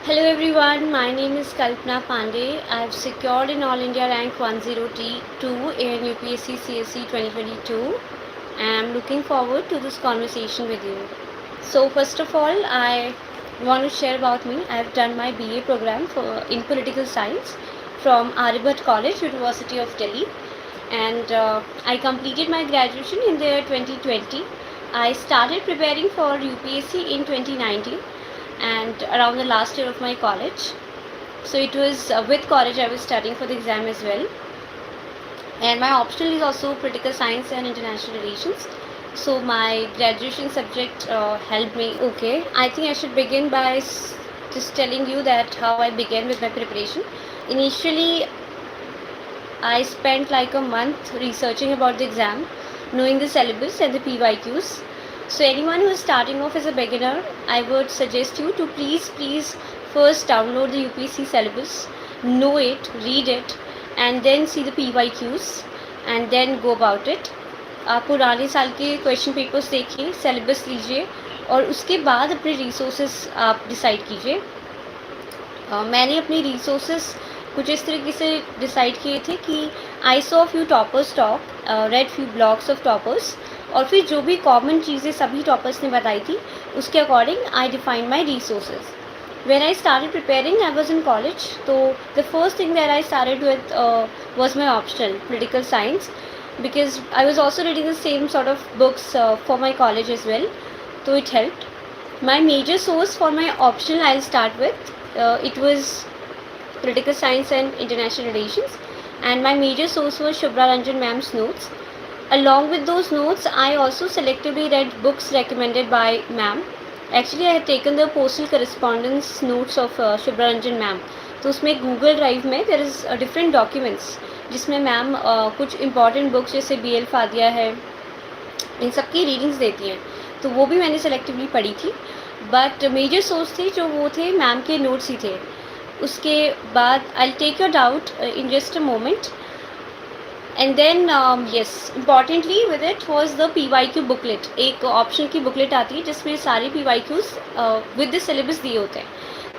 Hello everyone, my name is Kalpana Pandey. I have secured an All India rank 10T2 in UPSC CSE 2022 and I'm looking forward to this conversation with you. So first of all, I want to share about me. I have done my BA program in political science from Aryabhat College, University of Delhi, and I completed my graduation in the year 2020. I started preparing for UPSC in 2019 and around the last year of my college. So it was with college I was studying for the exam as well. And my optional is also political science and international relations. So my graduation subject helped me. Okay, I think I should begin by just telling you that how I began with my preparation. Initially, I spent like a month researching about the exam, knowing the syllabus and the PYQs. So anyone who is starting off as a beginner, I would suggest you to please first download the UPSC syllabus, know it, read it, and then see the PYQs and then go about it. आप पुराने साल के question papers देखिए, syllabus लीजिए और उसके बाद अपने रिसोर्सेज आप डिसाइड कीजिए. मैंने अपने रिसोर्सेज कुछ इस तरीके से डिसाइड किए थे कि I saw few toppers talk, red few blogs of toppers, और फिर जो भी कॉमन चीज़ें सभी टॉपर्स ने बताई थी उसके according I define my resources. When I started preparing, I was in college. So the first thing that I started with was my optional political science, because I was also reading the same sort of books for my college as well. So it helped. My major source for my optional I'll start with. It was political science and international relations, and my major source was Shubhra Ranjan ma'am's notes. Along with those notes, I also selectively read books recommended by ma'am. Actually, I had taken the postal correspondence notes of Shubhra Ranjan ma'am. तो उसमें Google drive में there is different documents जिसमें ma'am कुछ important books जैसे BL Fadia है, इन सब की readings देती हैं. तो वो भी मैंने सेलेक्टिवली पढ़ी थी. बट मेजर सोर्स थे जो वो थे मैम के नोट्स ही थे. उसके बाद I take your doubt in just a moment. And then yes, importantly with it was the PYQ booklet. एक ऑप्शन की बुकलेट आती है जिसमें सारे PYQs विद द सिलेबस दिए होते हैं.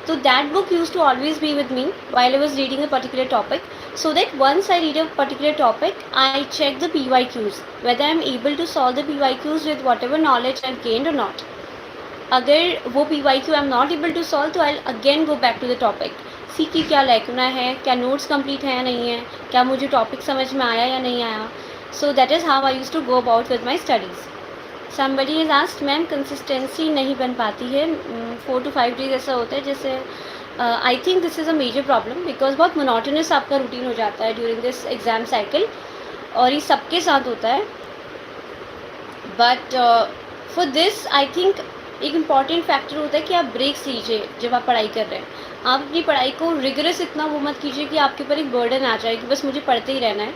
तो that book use to always be with me while I was reading a particular topic, so that once I read a particular topic, I check the PYQs, whether I am able to solve the PYQs with whatever knowledge I've gained or not. अगर वो PYQ I am not able to solve, तो I'll again go back to the topic. सी की क्या लिखना है, क्या notes complete है या नहीं है, क्या मुझे टॉपिक समझ में आया या नहीं आया. So that is how I use to go about with my studies. Somebody is asked ma'am consistency नहीं बन पाती है, 4 to 5 days ऐसा होता है. जैसे I think this is a major problem, because बहुत मोनोटोनस आपका रूटीन हो जाता है ड्यूरिंग दिस एग्ज़ाम साइकिल, और ये सबके साथ होता है. But for this I think एक इम्पॉर्टेंट फैक्टर होता है कि आप ब्रेक्स लीजिए जब आप पढ़ाई कर रहे हैं. आप अपनी पढ़ाई को रिगरस इतना वो मत कीजिए कि आपके ऊपर एक बर्डन आ जाए कि बस मुझे पढ़ते ही रहना है.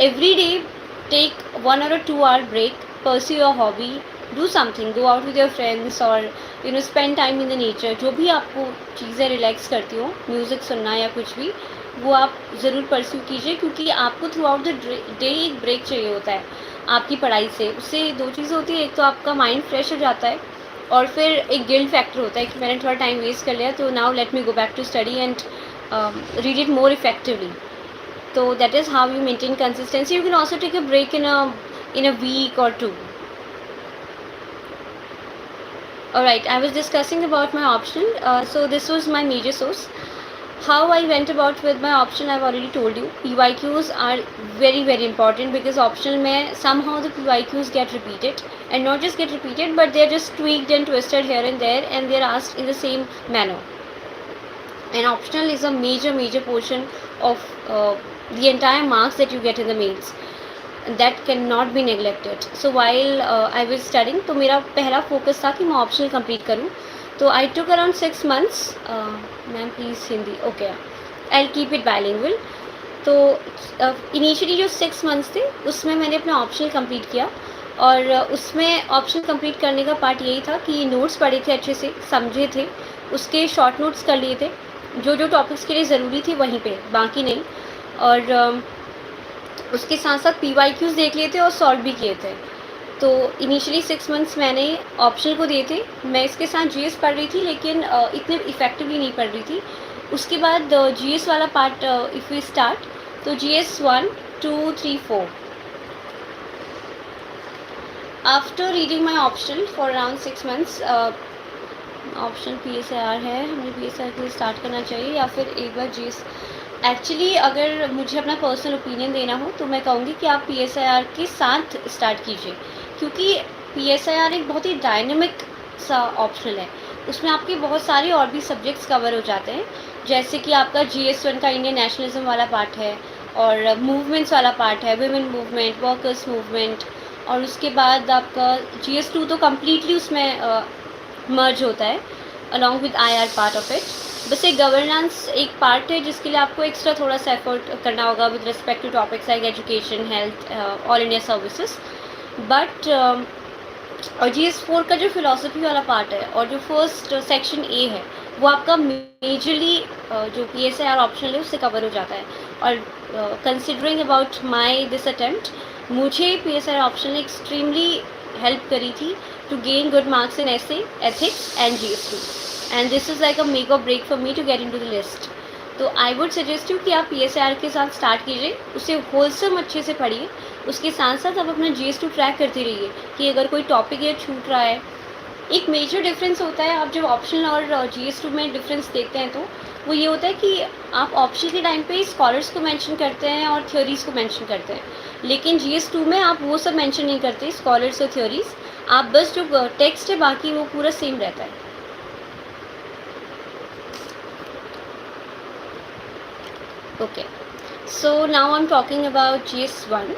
Every day take 1 or 2 hour break, pursue your hobby, do something, go out with your friends और spend time in the nature. जो भी आपको चीज़ें रिलैक्स करती हो, म्यूज़िक सुनना या कुछ भी, वो आप ज़रूर परस्यू कीजिए, क्योंकि आपको थ्रू आउट द डे एक ब्रेक चाहिए होता है आपकी पढ़ाई से. उससे 2 चीज़ें होती है, एक तो आपका माइंड फ्रेश हो जाता है और फिर एक गिल्ट फैक्टर होता है कि मैंने थोड़ा टाइम वेस्ट कर लिया, तो now let me go back to study and read it more effectively. तो that is how you maintain consistency. You can also take a break in a week or 2. Alright, I was discussing about my optional. So this was my major source. How I went about with my optional, I've already told you. PYQs are very important, because optional में somehow the PYQs get repeated, and not just get repeated, but they're just tweaked and twisted here and there, and they're asked in the same manner. And optional is a major portion of the entire marks that you get in the mains. That cannot be neglected. So while I was studying, तो मेरा पहला focus था कि मैं optional complete करूँ. तो I took around 6 months. Ma'am please Hindi. Okay, I keep it bilingual. तो initially जो 6 months थे उसमें मैंने अपना ऑप्शनल कंप्लीट किया, और उसमें ऑप्शनल कंप्लीट करने का पार्ट यही था कि नोट्स पढ़े थे, अच्छे से समझे थे, उसके शॉर्ट नोट्स कर लिए थे, जो टॉपिक्स के लिए ज़रूरी थी वहीं पे, बाकी नहीं. और उसके साथ साथ PYQs देख लिए थे और सॉल्व भी किए थे. तो इनिशियली 6 मंथ्स मैंने ऑप्शनल को दिए थे। मैं इसके साथ जीएस पढ़ रही थी, लेकिन इतने इफ़ेक्टिवली नहीं पढ़ रही थी। उसके बाद जीएस वाला पार्ट इफ़ वी स्टार्ट, तो GS 1, 2, 3, 4। After reading my optional for around 6 months, option PSR है, हमें पीएसआर के लिए स्टार्ट करना चाहिए या फिर एक बार जीएस। एक्चुअली अगर मुझे अपना पर्सनल ओपिनियन देना हो तो मैं कहूँगी कि आप पीएसआर के साथ स्टार्ट कीजिए, क्योंकि पीएसआर एक बहुत ही डायनेमिक सा ऑप्शनल है। उसमें आपके बहुत सारे और भी सब्जेक्ट्स कवर हो जाते हैं, जैसे कि आपका GS1 का इंडियन नेशनलिज्म वाला पार्ट है, और मूवमेंट्स वाला पार्ट है, वुमेन मूवमेंट, वर्कर्स मूवमेंट, और उसके बाद आपका GS2 तो कम्प्लीटली उसमें मर्ज होता है along with IR part of it. बस एक गवर्नेंस एक पार्ट है जिसके लिए आपको एक्स्ट्रा थोड़ा सा एफर्ट करना होगा with respect to topics like education, health, all India services. But और GS4 का जो फिलोसफी वाला पार्ट है और जो फर्स्ट सेक्शन ए है, वो आपका मेजरली जो PSIR ऑप्शनल है उससे कवर हो जाता है। और considering about my this attempt, मुझे PSIR ऑप्शनल ने एक्सट्रीमली हेल्प करी थी to gain good marks in essay, ethics and GS2, and this is like a make or break for me to get into the list. तो I would suggest you कि आप PSIR के साथ start कीजिए, उसे wholesome अच्छे से पढ़िए, उसके साथ साथ आप अपना GS2 ट्रैक करते रहिए कि अगर कोई टॉपिक ये छूट रहा है। एक मेजर डिफरेंस होता है, आप जब ऑप्शनल और GS2 में डिफरेंस देखते हैं तो वो ये होता है कि आप ऑप्शनल के टाइम पे स्कॉलर्स को मेंशन करते हैं और थ्योरीज़ को मेंशन करते हैं, लेकिन GS2 में आप वो सब मेंशन नहीं करते, स्कॉलर्स और थ्योरीज़। आप बस जो टेक्स्ट है बाकी वो पूरा सेम रहता है। Okay, so now I am talking about GS1.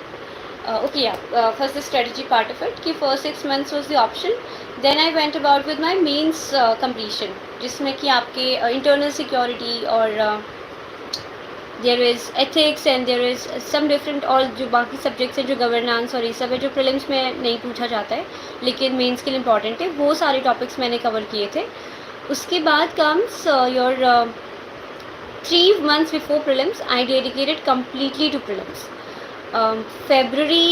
Okay, yeah, first the strategy part of it कि first 6 months was the option, then I went about with my means completion, जिसमें कि आपके internal security और there is ethics and there is some different, और जो बाकी subjects हैं जो गवर्नेंस और ये सब है जो प्रीलिम्स में नहीं पूछा जाता है लेकिन मेंस के लिए इंपॉर्टेंट है, वो सारे टॉपिक्स मैंने कवर किए थे। उसके बाद comes your 3 months before prelims I dedicated completely to prelims. February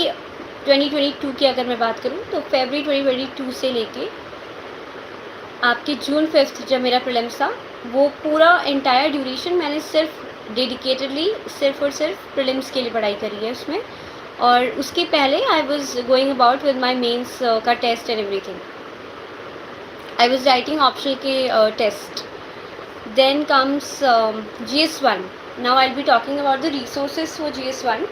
2022 की अगर मैं बात करूँ तो February 2022 से लेके आपके June 5 जब मेरा प्रीलिम्स था, वो पूरा एंटायर ड्यूरेशन मैंने सिर्फ डेडिकेटेडली सिर्फ और सिर्फ प्रीलिम्स के लिए पढ़ाई करी है उसमें। और उसके पहले I was going about with my mains का test and everything. I was writing optional के test. Then comes GS1. Now I will be talking about the resources for GS1.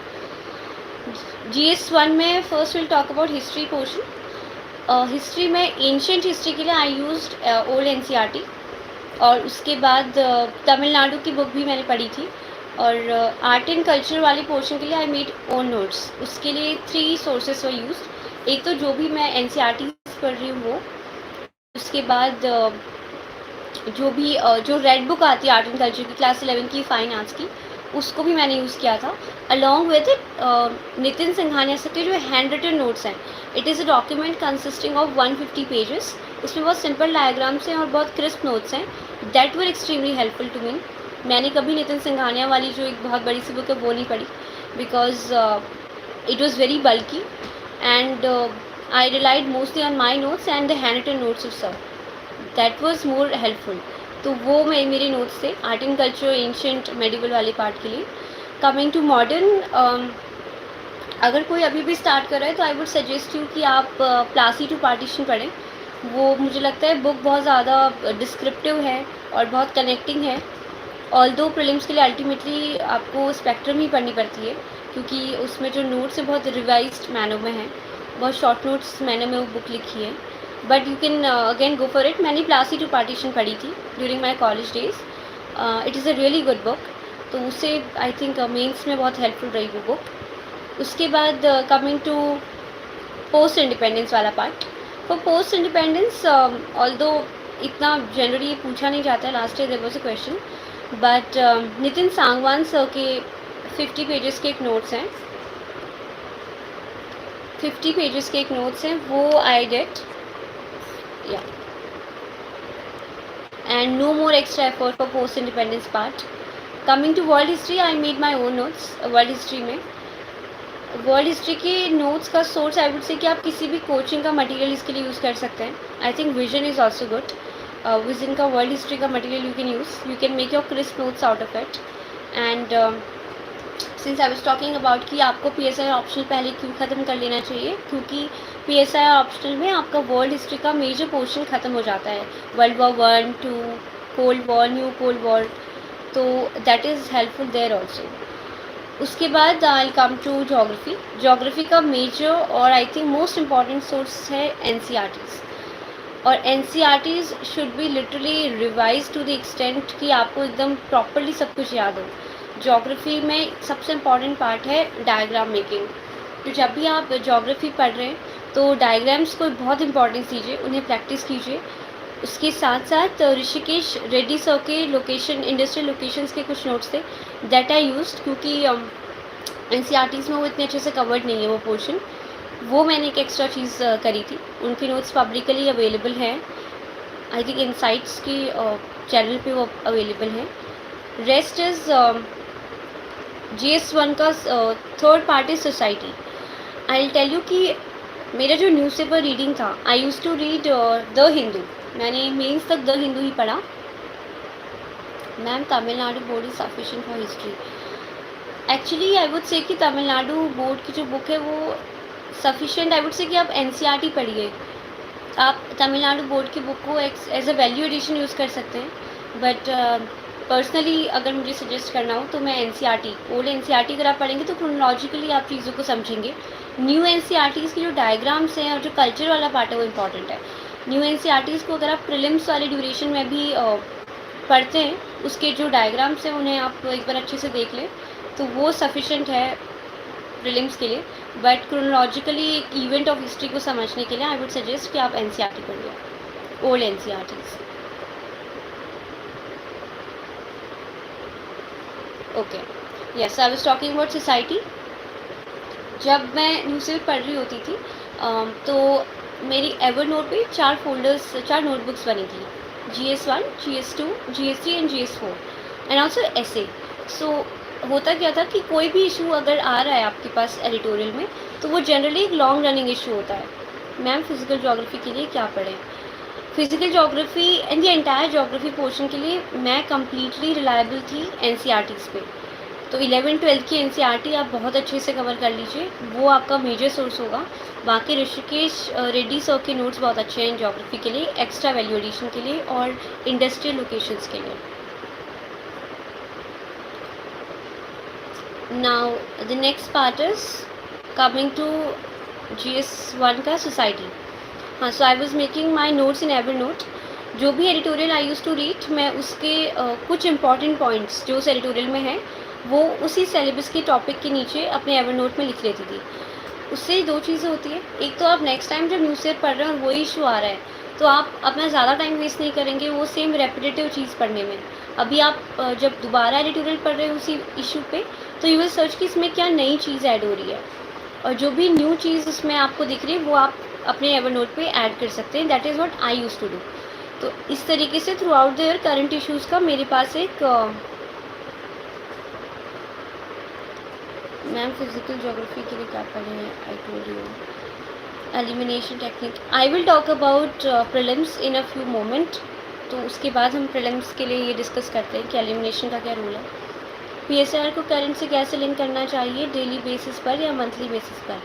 GS1 में first will talk about history portion. History में ancient history के लिए I used old NCERT, और उसके बाद तमिलनाडु की book भी मैंने पढ़ी थी। और आर्ट एंड कल्चर वाले पोर्शन के लिए आई मेड ओन नोट्स। उसके लिए 3 सोर्सेस वर यूज्ड। एक तो जो भी मैं NCERT पढ़ रही हूँ वो, उसके बाद जो रेड बुक आती है आर्ट एंड कल्चर की क्लास 11 की फाइन आर्ट्स की, उसको भी मैंने यूज़ किया था along with Nitin Singhania sir के जो हैंड रिटन नोट्स हैं। It is a document consisting of 150 pages. उसमें बहुत सिंपल डायग्राम्स हैं और बहुत क्रिस्प नोट्स हैं। That were extremely helpful to me. मैंने कभी नितिन सिंघानिया वाली जो एक बहुत बड़ी सी बुक है वो नहीं पढ़ी, because it was very bulky and I relied mostly on my notes and the hand written notes of sir. That was more helpful. तो वो मेरे नोट्स थे art and culture ancient medieval वाले पार्ट के लिए। कमिंग टू मॉडर्न, अगर कोई अभी भी स्टार्ट कर रहा है तो आई वुड सजेस्ट यू कि आप प्लासी टू पार्टीशन पढ़ें। वो मुझे लगता है बुक बहुत ज़्यादा डिस्क्रिप्टिव है और बहुत कनेक्टिंग है। ऑल्दो प्रीलिम्स के लिए अल्टीमेटली आपको स्पेक्ट्रम ही पढ़नी पड़ती है, क्योंकि उसमें जो नोट्स है बहुत रिवाइज्ड मैनर में है, बहुत शॉर्ट नोट्स मैंने वो बुक लिखी है। But you can again go for it. मैंने प्लासी टू पार्टीशन पढ़ी थी during my college days. It is a really good book, तो उससे आई थिंक मेंस में बहुत हेल्पफुल रही वो बुक। उसके बाद कमिंग टू पोस्ट इंडिपेंडेंस वाला part. For post independence although इतना जनरली पूछा नहीं जाता है, last year there was a question, but Nitin Sangwan sir के 50 पेजेस के एक नोट्स हैं, 50 पेजेस के एक नोट्स हैं, वो आई डिड, या and no more extra effort for post independence part. Coming to world history, I made my own notes world history में। वर्ल्ड हिस्ट्री के नोट्स का सोर्स आई वुड से कि आप किसी भी कोचिंग का मटेरियल इसके लिए यूज़ कर सकते हैं. I think vision is also good. Vision का वर्ल्ड हिस्ट्री का material you can use. You can make your crisp notes out of it. And since I was talking about कि आपको PSI ऑप्शनल पहले क्यों ख़त्म कर लेना चाहिए, क्योंकि PSI ऑप्शनल में आपका वर्ल्ड हिस्ट्री का मेजर पोर्शन ख़त्म हो जाता है. World war 1, 2, cold war, new cold war, तो that is helpful there also. उसके बाद I come to geography. Geography का मेजर और I think most important source है NCERTs. और NCERTs should be literally revise to the extent कि आपको एकदम प्रॉपरली सब कुछ याद हो. जोग्राफ़ी में सबसे इम्पॉर्टेंट पार्ट है डायग्राम मेकिंग. तो जब भी आप जोग्राफ़ी पढ़ रहे हैं तो डायग्राम्स को बहुत इंपॉर्टेंस दीजिए, उन्हें प्रैक्टिस कीजिए. उसके साथ साथ ऋषिकेश रेड्डी सर के लोकेशन, इंडस्ट्रियल लोकेशंस के कुछ नोट्स थे दैट आई यूज्ड, क्योंकि NCERTs में वो इतने अच्छे से कवर्ड नहीं है वो पोर्शन. वो मैंने एक एक्स्ट्रा चीज़ करी थी. उनके नोट्स पब्लिकली अवेलेबल हैं. आई थिंक इनसाइट्स की चैनल पे वो अवेलेबल हैं. रेस्ट इज़ GS1 का third part is society. I will tell you कि मेरा जो न्यूज़पेपर रीडिंग था, I use to read the Hindu. मैंने मेंस तक द हिंदू ही पढ़ा. Ma'am Tamil Nadu board is sufficient for history. Actually I would say कि तमिलनाडु बोर्ड की जो बुक है वो सफिशिएंट. आई वुड से कि आप NCERT पढ़िए. आप तमिलनाडु बोर्ड की बुक को as a value addition use कर सकते हैं. बट पर्सनली अगर मुझे सजेस्ट करना हो तो मैं NCERT, ओल्ड NCERT अगर आप पढ़ेंगे तो क्रोनोलॉजिकली आप चीज़ों को समझेंगे. न्यू NCERTs की जो डायग्राम्स हैं और जो कल्चर वाला पार्ट है वो इम्पॉर्टेंट है. न्यू NCERTs को अगर आप प्रीलिम्स वाले ड्यूरेशन में भी पढ़ते हैं, उसके जो डायग्राम्स हैं उन्हें आप एक बार अच्छे से देख लें तो वो सफिशेंट है प्रीलिम्स के लिए. बट क्रोनोलॉजिकली एक इवेंट ऑफ हिस्ट्री को समझने के लिए आई वुड सजेस्ट कि आप NCERT पढ़िए, old NCERTs. Okay, yes, I was talking about society. जब मैं न्यूज़पेपर पढ़ रही होती थी तो मेरी एवर नोट पे 4 नोटबुक्स बनी थी. GS1, GS2, GS3 and GS4 and also essay. सो होता क्या था कि कोई भी इशू अगर आ रहा है आपके पास एडिटोरियल में तो वो जनरली एक लॉन्ग रनिंग इशू होता है. मैम फिजिकल ज्योग्राफी के लिए क्या पढ़ें? Physical geography and the entire geography portion के लिए मैं कम्प्लीटली रिलायबल थी NCERTs पे. तो 11-12 की NCERT आप बहुत अच्छे से कवर कर लीजिए, वो आपका मेजर सोर्स होगा. बाकी ऋषिकेश रेड्डी सर के नोट्स बहुत अच्छे हैं ज्योग्राफी के लिए, एक्स्ट्रा वैल्यू एडिशन के लिए और इंडस्ट्रियल लोकेशंस के लिए. Now the next part is coming to GS1 का सोसाइटी. हाँ, so I was making my notes in Evernote. जो भी editorial I use to read, मैं उसके कुछ इंपॉर्टेंट पॉइंट्स जो उस एडिटोरियल में है वो उसी सिलेबस के टॉपिक के नीचे अपने एवर नोट में लिख लेती थी. उससे 2 चीज़ें होती है. एक तो आप नेक्स्ट टाइम जब न्यूज़पेपर पढ़ रहे हैं और वही इशू आ रहा है तो आप अपना ज़्यादा टाइम वेस्ट नहीं करेंगे वो सेम रेपिटेटिव चीज़ पढ़ने में. अभी आप जब दोबारा एडिटोरियल पढ़ रहे हैं उसी इशू पे तो यू विल सर्च कि इसमें क्या नई चीज़ ऐड हो रही है, और जो भी न्यू चीज़ उसमें आपको दिख रही है वो आप अपने एवर नोट पे ऐड कर सकते हैं. That is what I use to do. तो इस तरीके से throughout the year current issues का मेरे पास एक मैम फिजिकल ज्योग्राफी के लिए क्या पढ़े हैं? आई told you elimination technique. I will talk about prelims in a few moment. तो उसके बाद हम प्रीलिम्स के लिए ये डिस्कस करते हैं कि एलिमिनेशन का क्या रूल है. PSR को करंट से कैसे लिंक करना चाहिए, डेली बेसिस पर या मंथली बेसिस पर?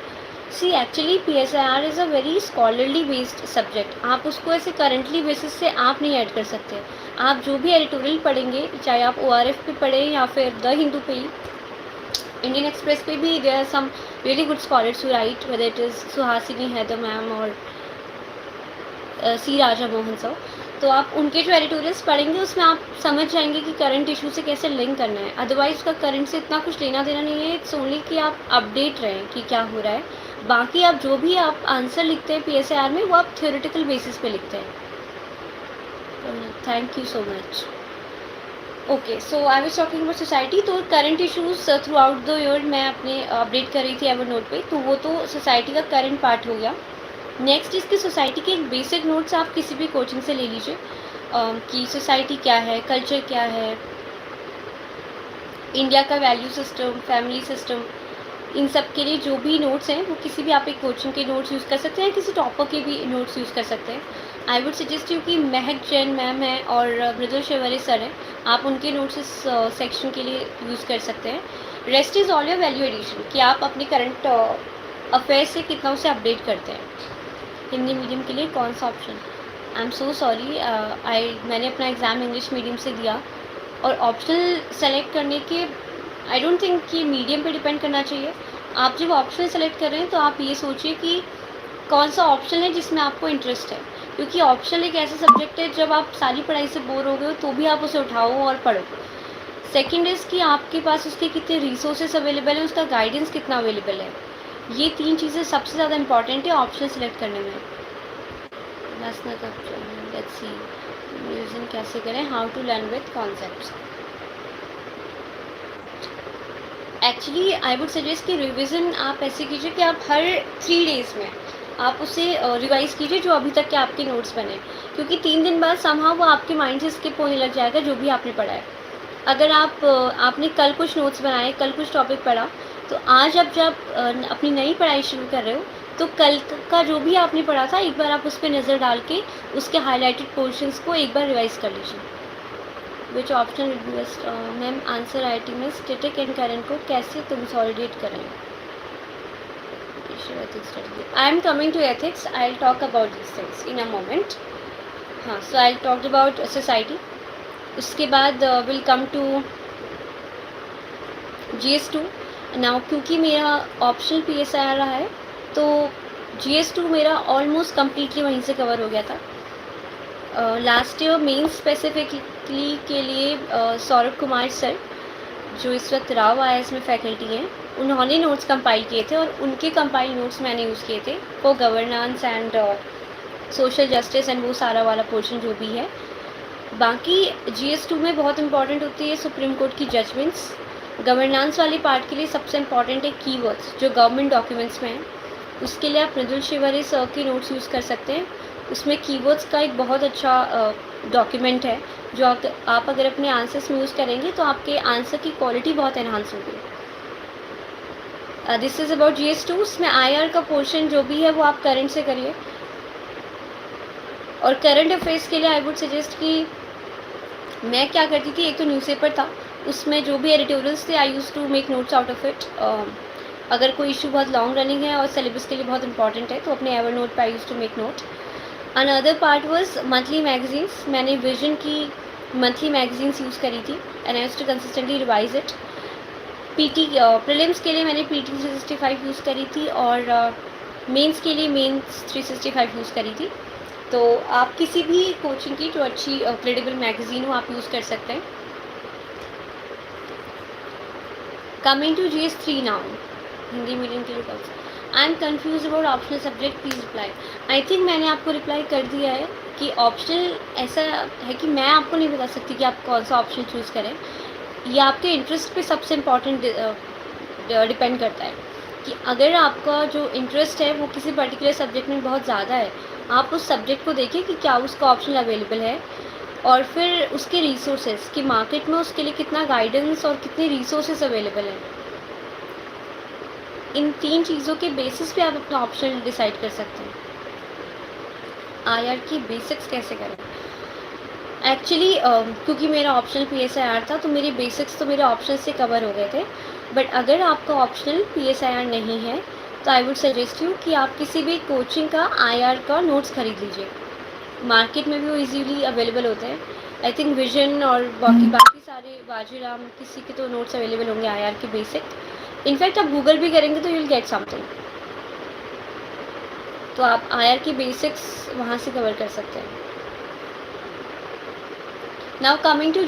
See actually PSR is a very scholarly based subject. आप उसको ऐसे करंटली बेसिस से आप नहीं ऐड कर सकते. आप जो भी एडिटोरियल पढ़ेंगे, चाहे आप ORF पे पढ़ें या फिर द हिंदू पे ही, इंडियन एक्सप्रेस पे भी there are some really good scholars who write, whether it is Suhasini Haidar ma'am और C राजा मोहन सर. तो आप उनके जो एडिटोरियल्स पढ़ेंगे उसमें आप समझ जाएंगे कि करंट इशू से कैसे लिंक करना है. अदरवाइज़ उसका करंट से इतना कुछ लेना देना नहीं है. इट्स ओनली कि आप अपडेट रहें कि क्या हो रहा है. बाकी आप जो भी आप आंसर लिखते हैं PSR में वो आप थ्योरेटिकल बेसिस पे लिखते हैं. Thank you so much. Okay, so I was talking about society. तो current issues throughout the year मैं अपने अपडेट कर रही थी एवर नोट पे, तो वो तो सोसाइटी का करंट पार्ट हो गया. नेक्स्ट इसकी सोसाइटी के एक बेसिक नोट्स आप किसी भी कोचिंग से ले लीजिए कि सोसाइटी क्या है, कल्चर क्या है, इंडिया का वैल्यू सिस्टम, फैमिली सिस्टम, इन सब के लिए जो भी नोट्स हैं वो किसी भी आप एक कोचिंग के नोट्स यूज़ कर सकते हैं, किसी टॉपर के भी नोट्स यूज़ कर सकते हैं। आई वुड सजेस्ट यू कि महक जैन मैम है और मृदुल शिवरे सर हैं, आप उनके नोट्स इस सेक्शन के लिए यूज़ कर सकते हैं। Rest is all your value addition, कि आप अपने करंट अफेयर से कितना उसे अपडेट करते हैं। हिंदी मीडियम के लिए कौन सा option? I am so sorry, मैंने अपना एग्ज़ाम इंग्लिश मीडियम से दिया और ऑप्शनल सेलेक्ट करने के आई डोंट थिंक कि मीडियम पे डिपेंड करना चाहिए। आप जब ऑप्शनल सेलेक्ट कर रहे हैं तो आप ये सोचिए कि कौन सा ऑप्शन है जिसमें आपको इंटरेस्ट है, क्योंकि ऑप्शनल एक ऐसा सब्जेक्ट है जब आप सारी पढ़ाई से बोर हो गए हो तो भी आप उसे उठाओ और पढ़ो। सेकेंड इज़ कि आपके पास उसके कितने रिसोर्सेज अवेलेबल है, उसका गाइडेंस कितना अवेलेबल है। ये 3 चीज़ें सबसे ज़्यादा इंपॉर्टेंट है ऑप्शन सेलेक्ट करने में। लेट्स सी रिवीजन कैसे करें, how to learn with concepts. Actually I would suggest कि रिवीजन आप ऐसे कीजिए कि आप हर 3 डेज़ में आप उसे रिवाइज़ कीजिए जो अभी तक के आपके नोट्स बने, क्योंकि 3 दिन बाद समहाउ वो आपके माइंड से स्किप होने लग जाएगा जो भी आपने पढ़ा है। अगर आपने कल कुछ नोट्स बनाए, कल कुछ टॉपिक पढ़ा, तो आज आप जब अपनी नई पढ़ाई शुरू कर रहे हो तो कल का जो भी आपने पढ़ा था एक बार आप उस पर नज़र डाल के उसके हाईलाइटेड पोर्शंस को एक बार रिवाइज़ कर लीजिए। Which option will be best? Ma'am answer IT में स्टैटिक एंड करंट को कैसे कंसोलिडेट करें? I am coming to ethics, I will talk about this things in a moment. हाँ, so I talk about society, उसके बाद will come to GS2। Now क्योंकि मेरा optional PSI रहा है तो GS2 मेरा ऑलमोस्ट कम्प्लीटली वहीं से कवर हो गया था। लास्ट ईयर मेन स्पेसिफिकली के लिए सौरभ कुमार सर, जो इस वक्त राव IAS में फैकल्टी हैं, उन्होंने नोट्स कंपाइल किए थे और उनके कंपाइल नोट्स मैंने यूज़ किए थे for governance and social justice and वो सारा वाला पोर्शन जो भी है। बाकी GS2 में बहुत इंपॉर्टेंट होती है सुप्रीम कोर्ट की जजमेंट्स। गवर्नेंस वाले पार्ट के लिए सबसे इम्पॉर्टेंट है कीवर्ड्स जो गवर्नमेंट डॉक्यूमेंट्स में हैं, उसके लिए आप मृदुल शिवरे सर के नोट्स यूज़ कर सकते हैं। उसमें कीवर्ड्स का एक बहुत अच्छा डॉक्यूमेंट है जो आप अगर अपने आंसर्स में यूज़ करेंगे तो आपके आंसर की क्वालिटी बहुत एनहांस होगी। This is about GS2। उसमें IR का पोर्शन जो भी है वो आप करंट से करिए, और करंट अफेयर्स के लिए आई वुड सजेस्ट कि मैं क्या करती थी, एक तो न्यूज़पेपर था, उसमें जो भी एडिटोरियल्स थे I use to make notes out of it. अगर कोई इशू बहुत लॉन्ग रनिंग है और सिलेबस के लिए बहुत इंपॉर्टेंट है तो अपने एवर नोट पर I use to make note. Another part was monthly magazines. मैंने विजन की मंथली मैगजीन्स यूज़ करी थी and I used to consistently revise it. PT prelims के लिए मैंने PT 365 यूज़ करी थी और मेंस के लिए मेंस 365 यूज़ करी थी। तो आप किसी भी कोचिंग की जो अच्छी क्रेडिबल मैगजीन हो आप यूज़ कर सकते हैं। Coming to GS3 now, Hindi medium के लिए कौन सा? I am confuse about optional subject, please reply. I think मैंने आपको रिप्लाई कर दिया है कि ऑप्शनल ऐसा है कि मैं आपको नहीं बता सकती कि आप कौन सा ऑप्शन चूज़ करें। ये आपके इंटरेस्ट पे सबसे इम्पॉर्टेंट डिपेंड करता है कि अगर आपका जो इंटरेस्ट है वो किसी पर्टिकुलर सब्जेक्ट में बहुत ज़्यादा है, आप उस सब्जेक्ट को देखिए कि क्या उसका ऑप्शन अवेलेबल है, और फिर उसके रिसोर्सेज कि मार्केट में उसके लिए कितना गाइडेंस और कितने रिसोर्सेज अवेलेबल हैं। इन 3 चीज़ों के बेसिस पे आप अपना ऑप्शन डिसाइड कर सकते हैं। IR की बेसिक्स कैसे करें? एक्चुअली क्योंकि मेरा ऑप्शनल PSIR था तो मेरे बेसिक्स तो मेरे ऑप्शन से कवर हो गए थे, बट अगर आपका ऑप्शनल PSIR नहीं है तो आई वुड सजेस्ट यू कि आप किसी भी कोचिंग का IR का नोट्स खरीद लीजिए। मार्केट में भी वो इजीली अवेलेबल होते हैं। आई थिंक विजन और बाकी सारे वाजीराम किसी के तो नोट्स अवेलेबल होंगे IR के बेसिक। इनफैक्ट आप गूगल भी करेंगे तो यू विल गेट समथिंग। तो आप IR की बेसिक्स वहाँ से कवर कर सकते हैं। नाउ कमिंग टू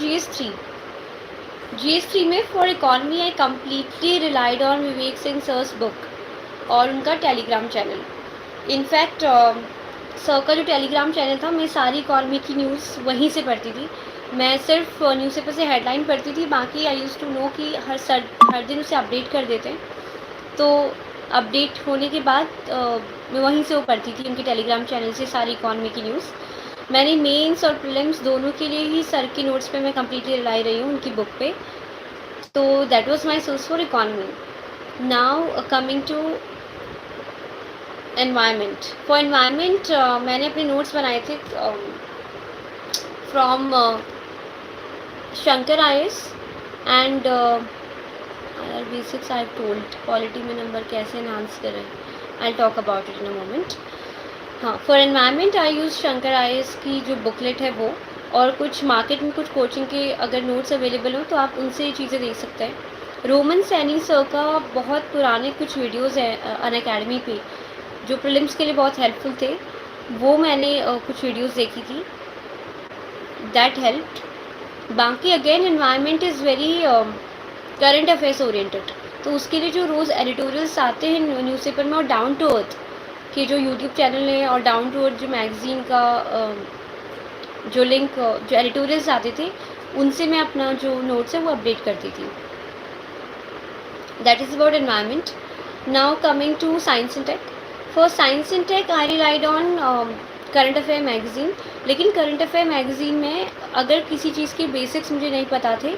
GS3 में for economy I completely relied on Vivek Singh sir's book और उनका टेलीग्राम चैनल। इनफैक्ट सर का जो टेलीग्राम चैनल था, मैं सारी इकॉनमी की न्यूज़ वहीं से पढ़ती थी। मैं सिर्फ न्यूज़पेपर से हेडलाइन पढ़ती थी, बाकी आई यूज़ टू नो कि हर दिन उसे अपडेट कर देते हैं। तो अपडेट होने के बाद मैं वहीं से वो पढ़ती थी, उनके टेलीग्राम चैनल से सारी इकॉनमी की न्यूज़। मैंने मेंस और प्रीलिम्स दोनों के लिए ही सर की नोट्स पे मैं कम्प्लीटली रिलाई रही हूँ उनकी बुक पे। तो that was my source for economy. Now coming to environment. For environment मैंने अपने नोट्स बनाए थे from Shankar IAS and basics I told. Quality में नंबर कैसे एनहांस करें, I talk about it in a moment. हाँ, for environment I use Shankar IAS की जो बुकलेट है वो, और कुछ मार्केट में कुछ कोचिंग के अगर नोट्स अवेलेबल हो तो आप उनसे ये चीज़ें देख सकते हैं. रोमन सैनी सर का बहुत पुराने कुछ वीडियोस हैं अनअकैडमी पे जो प्रीलिम्स के लिए बहुत हेल्पफुल थे, वो मैंने कुछ वीडियोस देखी थी, दैट हेल्प्ड. बाकी again environment is very current affairs oriented, तो उसके लिए जो रोज़ एडिटोरियल्स आते हैं न्यूज़पेपर में, और डाउन टू अर्थ के जो यूट्यूब चैनल है और डाउन टू अर्थ जो मैगज़ीन का जो लिंक जो एडिटोरियल्स आते थे, उनसे मैं अपना जो नोट्स है वो अपडेट करती थी. That is about environment. Now coming to science and tech. For science and tech I relied on current affair magazine. लेकिन करंट अफेयर मैगज़ीन में अगर किसी चीज़ के बेसिक्स मुझे नहीं पता थे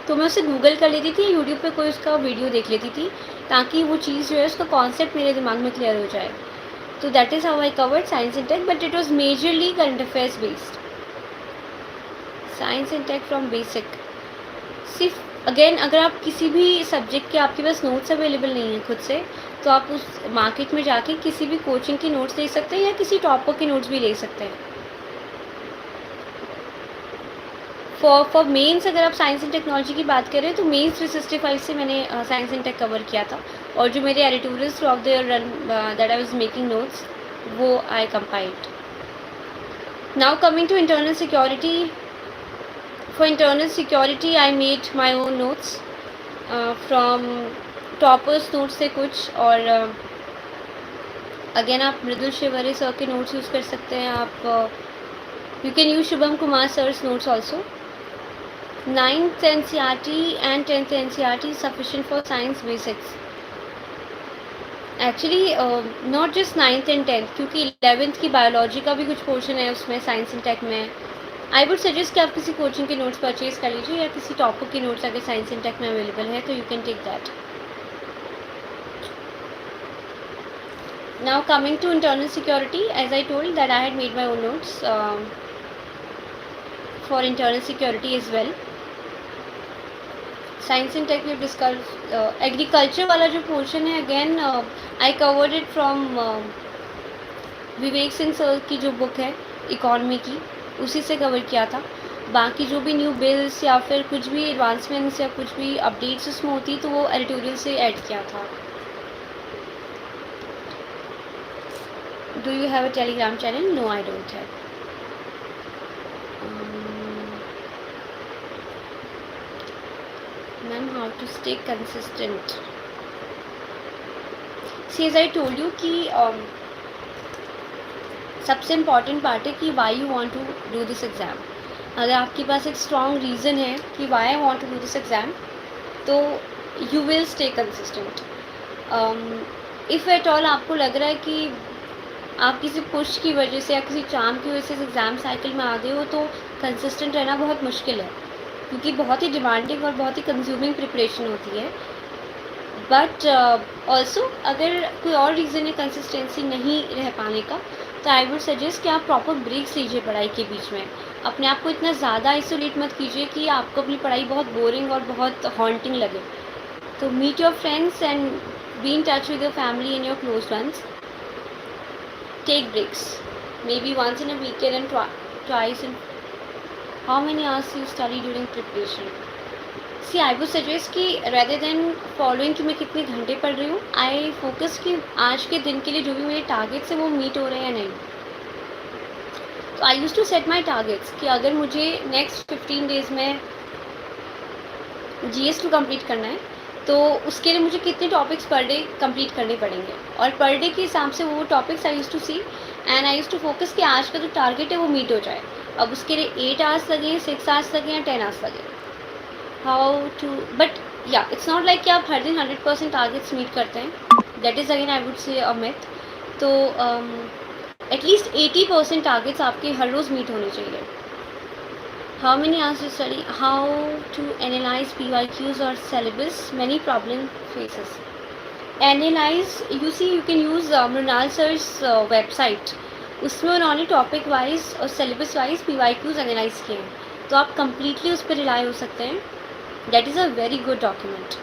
तो मैं उसे गूगल कर लेती थी, यूट्यूब पे कोई उसका वीडियो देख लेती थी, ताकि वो चीज़ जो है उसका कॉन्सेप्ट मेरे दिमाग में क्लियर हो जाए. तो that is how I covered science and tech, but it was majorly current affairs based. Science and tech from basic. सिर्फ अगेन अगर आप किसी भी सब्जेक्ट के आपके पास नोट्स अवेलेबल नहीं है खुद से, तो आप उस मार्केट में जाके किसी भी कोचिंग के नोट्स ले सकते हैं या किसी टॉपर के नोट्स भी ले सकते हैं. फॉर मेंस अगर आप साइंस एंड टेक्नोलॉजी की बात करें तो मेंस 365 से मैंने साइंस एंड टेक कवर किया था, और जो मेरे editorials throughout the run that I was making notes, वो I compiled. Now coming to internal security. For internal security I made my own notes from toppers notes से कुछ, और again आप मृदुल शिवरे सर के नोट्स यूज़ कर सकते हैं. आप you can use Shubham Kumar sir's notes also. 9th NCERT and 10th NCERT sufficient for science basics. Actually not just 9th and 10th, क्योंकि 11th की बायोलॉजी का भी कुछ पोर्शन है उसमें साइंस एंड टेक में. आई वुड सजेस्ट कि आप किसी कोचिंग के नोट्स परचेज कर लीजिए, या किसी टॉपर के नोट्स अगर साइंस एंड टेक में अवेलेबल है तो you can take that. Now coming to internal security, as I told that I had made my own notes for internal security as well. Science and tech we discuss. Agriculture वाला जो portion है again I covered it from Vivek Singh sir की जो book है economy की, उसी से cover किया था. बाकी जो भी न्यू बिल्स या फिर कुछ भी एडवांसमेंट्स या कुछ भी अपडेट्स उसमें होती तो वो एडिटोरियल से ऐड किया था. Do you have a Telegram channel? No, I don't have. Ma'am, how to stay consistent. See as I told you कि सबसे इम्पॉर्टेंट पार्ट है कि why you want to do this exam. अगर आपके पास एक स्ट्रॉन्ग रीज़न है कि why I want to do this exam, तो you will stay consistent. If at all आपको लग रहा है कि आप किसी पुश की वजह से या किसी चाम की वजह से इस एग्ज़ाम साइकिल में आ गए हो, तो कंसिस्टेंट रहना बहुत मुश्किल है, क्योंकि बहुत ही डिमांडिंग और बहुत ही कंज्यूमिंग प्रिपरेशन होती है. बट ऑल्सो अगर कोई और रीज़न है कंसिस्टेंसी नहीं रह पाने का, तो आई वुड सजेस्ट कि आप प्रॉपर ब्रेक्स लीजिए पढ़ाई के बीच में. अपने आप को इतना ज़्यादा आइसोलेट मत कीजिए कि आपको अपनी पढ़ाई बहुत बोरिंग और बहुत हॉन्टिंग लगे. तो meet your friends and be in touch with your family and your close ones. Take breaks, maybe once in a weekend and twice in. How many hours you study during preparation? See, I would suggest कि rather than following कि मैं कितने घंटे पढ़ रही हूँ, I focus कि आज के दिन के लिए जो भी मेरे टारगेट्स हैं वो मीट हो रहे हैं या नहीं. तो I used to set my targets कि अगर मुझे नेक्स्ट 15 डेज़ में GS2 कंप्लीट करना है, तो उसके लिए मुझे कितने टॉपिक्स पर डे कंप्लीट करने पड़ेंगे, और पर डे के हिसाब से वो topics I use to see and I use to focus कि आज का जो टारगेट है वो मीट हो जाए. अब उसके लिए 8 आवर्स लगे, 6 आवर्स लगे या 10 आवर्स लगे, हाउ टू. बट या इट्स नॉट लाइक कि आप हर दिन 100% टारगेट्स मीट करते हैं. That is again I would से अ मिथ. तो एटलीस्ट 80% टारगेट्स आपके हर रोज़ मीट होने चाहिए. How many hours to study? How to analyze PYQs or syllabus? Many problem faces. Analyse you see you can use Mrinal sir's website, उसमें उन्होंने topic wise और syllabus wise PYQs analyse किए हैं, तो आप कम्प्लीटली उस पर रिलाई हो सकते हैं. That is a very good document.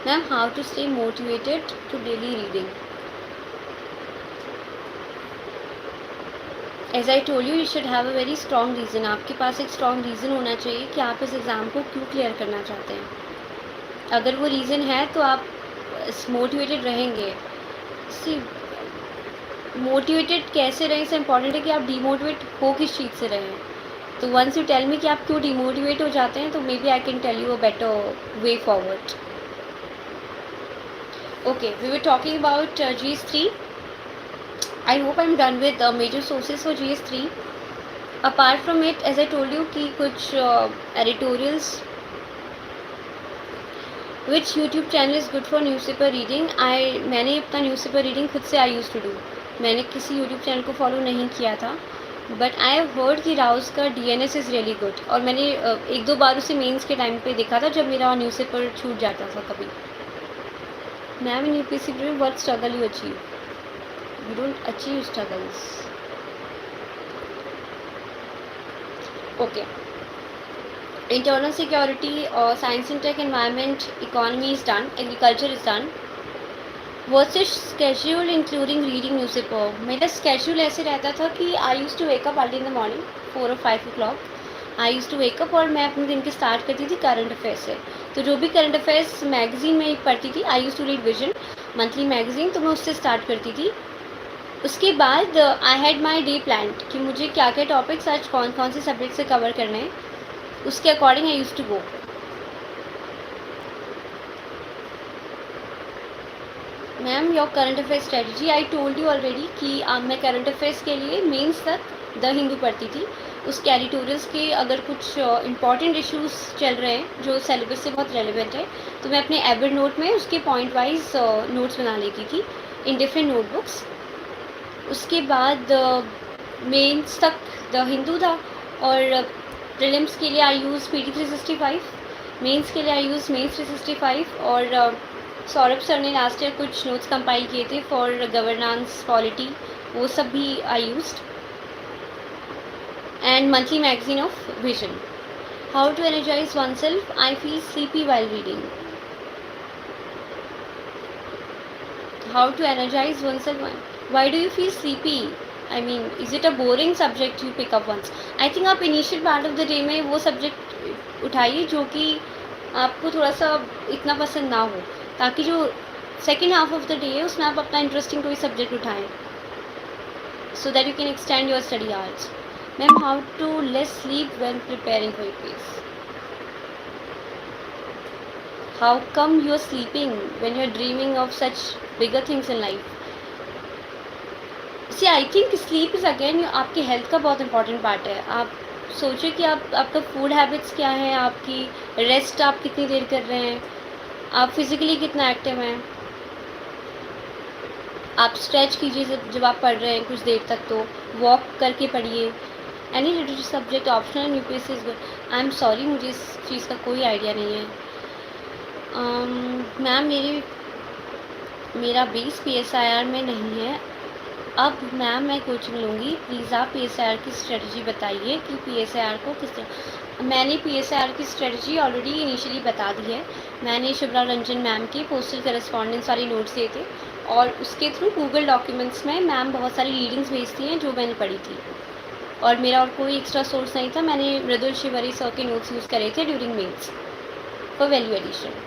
Ma'am, how to stay motivated to daily reading. As I told you, you should have a very strong reason. आपके पास एक स्ट्रॉन्ग रीज़न होना चाहिए कि आप इस एग्ज़ाम को क्यों क्लियर करना चाहते हैं. अगर वो रीज़न है तो आप मोटिवेटेड रहेंगे. सी, मोटिवेटेड कैसे रहें, इससे इम्पॉर्टेंट है कि आप डीमोटिवेट हो किस चीज़ से रहें. तो वंस यू टेल मी कि आप क्यों डीमोटिवेट हो जाते हैं, तो maybe I can tell you a better way forward. Okay, we were talking about GS3. I hope I'm done with major sources for GS3. Apart from it, as I told you कि कुछ editorials, which YouTube channel is good for newspaper reading. मैंने अपना newspaper reading खुद से I used to do. मैंने किसी YouTube channel को follow नहीं किया था, बट आई हैव हर्ड कि राउस का DNS इज़ रियली गुड. और मैंने एक दो बार उसे मेंस के टाइम पे देखा था जब मेरा न्यूज़पेपर छूट जाता था कभी. Ma'am, in UPSC what struggle you achieve? You don't achieve struggles. Okay. Internal security, science and tech, environment, economy is done, agriculture is done. What's your schedule including reading newspaper? मेरा schedule ऐसे रहता था कि I used to wake up early in the morning 4 or 5 o'clock. I used to wake up और मैं अपने दिन की स्टार्ट करती थी करंट अफेयर से. तो जो भी करंट अफेयर्स मैगज़ीन में पढ़ती थी, I used to read vision monthly magazine, तो मैं उससे स्टार्ट करती थी. उसके बाद I had my day plan कि मुझे क्या क्या टॉपिक्स आज कौन कौन से सब्जेक्ट से कवर करने हैं, उसके according I use to go. Ma'am, your current affair strategy, I told you already कि मैं करंट अफेयर्स के लिए मेंस तक द हिंदू पढ़ती थी. उसके एडिटोरियल्स के अगर कुछ इंपॉर्टेंट इश्यूज़ चल रहे हैं जो सिलेबस से बहुत रेलिवेंट है, तो मैं अपने एवर नोट में उसके पॉइंट वाइज नोट्स बना लेती थी इन डिफरेंट नोटबुक्स. उसके बाद मेंस तक द हिंदू था, और प्रीलिम्स के लिए आई यूज़ PT 365, मेंस के लिए आई यूज़ मेंस 365. और सौरभ सर ने लास्ट ईयर कुछ नोट्स कंपाइल किए थे फॉर गवर्नेंस पॉलिटी, वो सब भी I used. And monthly magazine of Vision. How to energise oneself, I feel sleepy while reading. How to energise oneself, why do you feel sleepy? I mean, is it a boring subject you pick up once? I think आप initial part of the day में वो subject उठाइए जो कि आपको थोड़ा सा इतना पसंद ना हो, ताकि जो second half of the day है उसमें आप अपना interesting कोई subject उठाएं, so that you can extend your study hours. Ma'am, how to less sleep when preparing for your quiz? How come you are sleeping when you are dreaming of such bigger things in life? See, I think sleep is again आपकी health का बहुत important part है. आप सोचिए कि आपका food habits क्या है, आपकी रेस्ट आप कितनी देर कर रहे हैं, आप फिज़िकली कितना एक्टिव हैं. आप स्ट्रेच कीजिए जब आप पढ़ रहे हैं कुछ देर तक, तो वॉक करके पढ़िए. Any literature subject optional UPSC is good. I am sorry, मुझे इस चीज़ का कोई आइडिया नहीं है. मैम, मेरा बेस PSIR में नहीं है. अब मैम, मैं कोचिंग लूँगी, प्लीज़ आप PSIR की स्ट्रेटजी बताइए कि PSIR को किस तरह. मैंने PSIR की स्ट्रेटजी ऑलरेडी इनिशियली बता दी है. मैंने शुभ्रा रंजन मैम के पोस्टल करस्पॉन्डेंस वाले नोट्स दिए थे, और उसके थ्रू गूगल डॉक्यूमेंट्स में मैम बहुत सारी रीडिंग्स भेजती हैं जो मैंने पढ़ी थी, और मेरा और कोई एक्स्ट्रा सोर्स नहीं था. मैंने मृदुल शिवरी सर के नोट्स यूज़ करे थे during mains for value addition.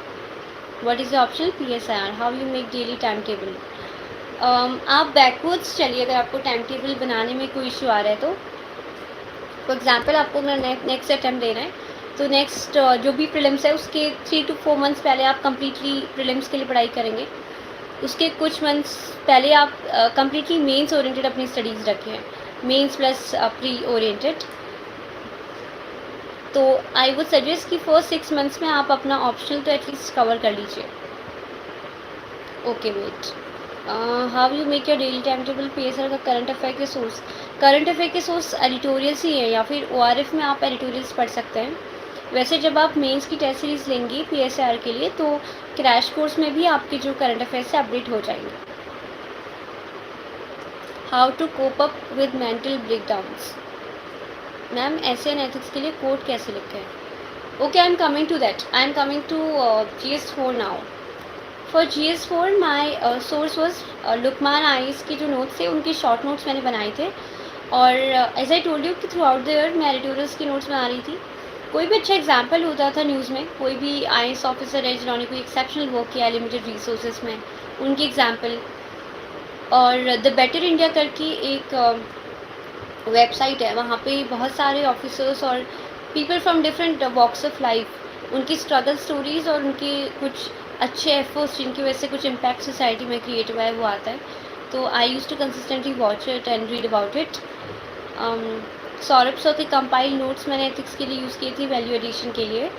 What is the optional PSIR? How you make daily time table? आप बैकवर्ड्स चलिए अगर आपको टाइम टेबल बनाने में कोई इशू आ रहा है तो. फॉर एग्जांपल, आपको अगर नेक्स्ट अटैम्प्ट देना है, तो नेक्स्ट जो भी प्रीलिम्स है उसके 3 to 4 मंथ्स पहले आप कम्प्लीटली प्रीलिम्स के लिए पढ़ाई करेंगे. उसके कुछ मंथ्स पहले आप कम्प्लीटली मेंस ओरिएंटेड अपनी स्टडीज़ रखें, मेंस प्लस प्री ओरिएंटेड. तो आई वुड सजेस्ट कि फर्स्ट 6 मंथ्स में आप अपना ऑप्शनल तो एटलीस्ट कवर कर लीजिए. Okay, wait. How you make your daily time table? PSR का करंट अफेयर के सोर्स एडिटोरियल्स ही है, या फिर ORF में आप एडिटोरियल्स पढ़ सकते हैं. वैसे जब आप मेंस की टेस्ट सीरीज़ लेंगे PSR के लिए तो क्रैश कोर्स में भी आपके जो करंट अफेयर्स से अपडेट हो जाएंगे. How to cope up with mental breakdowns. Ma'am essay and ethics के लिए कोड कैसे लिखें हैं? Okay, I am coming to that. I am coming to GS4 now. For GS4 my source was Lukman IAS के जो notes थे उनके short notes मैंने बनाए थे. और एज आई टोल्ड यू कि थ्रू आउट द ईयर मैं एडिटोरियल्स के नोट्स बना रही थी. कोई भी अच्छा एग्जाम्पल होता था न्यूज़ में, कोई भी IAS ऑफिसर है जिन्होंने कोई एक्सेप्शनल वर्क किया है लिमिटेड रिसोर्सेज में, उनकी एग्जाम्पल. और द बेटर इंडिया करके एक वेबसाइट है, वहाँ पे बहुत सारे ऑफिसर्स और people from different walks of life, उनकी स्ट्रगल स्टोरीज़ और उनके कुछ अच्छे एफर्ट्स जिनकी वजह से कुछ इम्पैक्ट सोसाइटी में क्रिएट हुआ है वो आता है. तो I use to consistently watch it and read about it. Saurabh sir के कंपाइल नोट्स मैंने एथिक्स के लिए यूज़ किए थे वैल्यू एडिशन के लिए.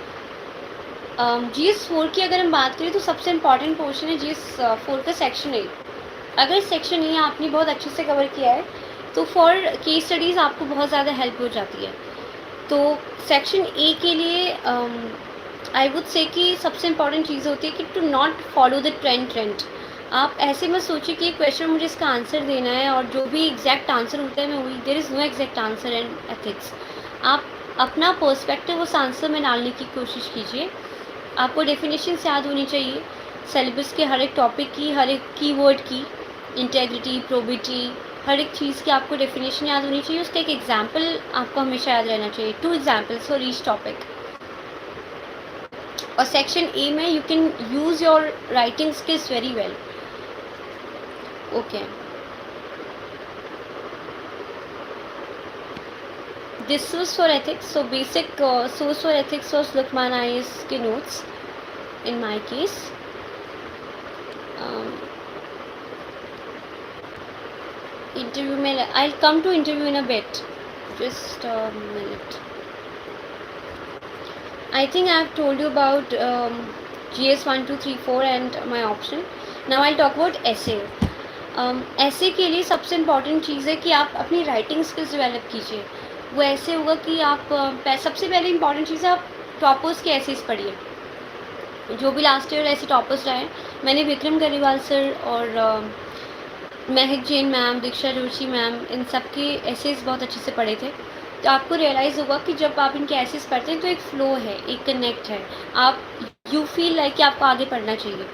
GS4 की अगर हम बात करें तो सबसे इम्पॉर्टेंट पोर्शन है GS4 का सेक्शन ए. अगर सेक्शन ए आपने बहुत अच्छे से कवर किया है तो फॉर केस स्टडीज़ आपको बहुत ज़्यादा हेल्प हो जाती है. तो सेक्शन ए के लिए आई वुड से कि सबसे इम्पॉर्टेंट चीज़ होती है कि to not follow the trend. आप ऐसे मत सोचिए कि क्वेश्चन मुझे इसका आंसर देना है और जो भी एग्जैक्ट आंसर होता है मैं वही, there is no exact answer in ethics. आप अपना पर्सपेक्टिव उस आंसर में डालने की कोशिश कीजिए. आपको डेफिनेशन याद होनी चाहिए सिलेबस के हर एक टॉपिक की, हर एक कीवर्ड की, इंटेग्रिटी, प्रोबिटी, हर एक चीज़ की आपको डेफिनेशन याद होनी चाहिए. उसका एक एग्जाम्पल आपको हमेशा याद रहना चाहिए, 2 एग्जाम्पल्स फॉर ईच टॉपिक. और सेक्शन ए में you can use your writing skills very well. Okay, this was for ethics. So basic source for ethics was Lukman IAS के notes in my case. Interview में I'll come to interview in a bit. Just a minute. I think I have told you about GS 1, 2, 3, 4 and my option. Now I'll talk about essay. ऐसे के लिए सबसे important चीज़ है कि आप अपनी writing skills develop कीजिए. वो ऐसे होगा कि आप सबसे पहले इम्पॉर्टेंट चीज़ है आप टॉपर्स के एसेस पढ़िए. जो भी लास्ट ईयर ऐसे टॉपर्स रहे, मैंने विक्रम गरेवाल सर और महक जैन मैम, दीक्षा जोशी मैम, इन सब के एसेस बहुत अच्छे से पढ़े थे. तो आपको रियलाइज़ होगा कि जब आप इनके एसेस पढ़ते हैं तो एक फ़्लो है, एक कनेक्ट है, आप यू फील लाइक कि आपको आगे पढ़ना चाहिए.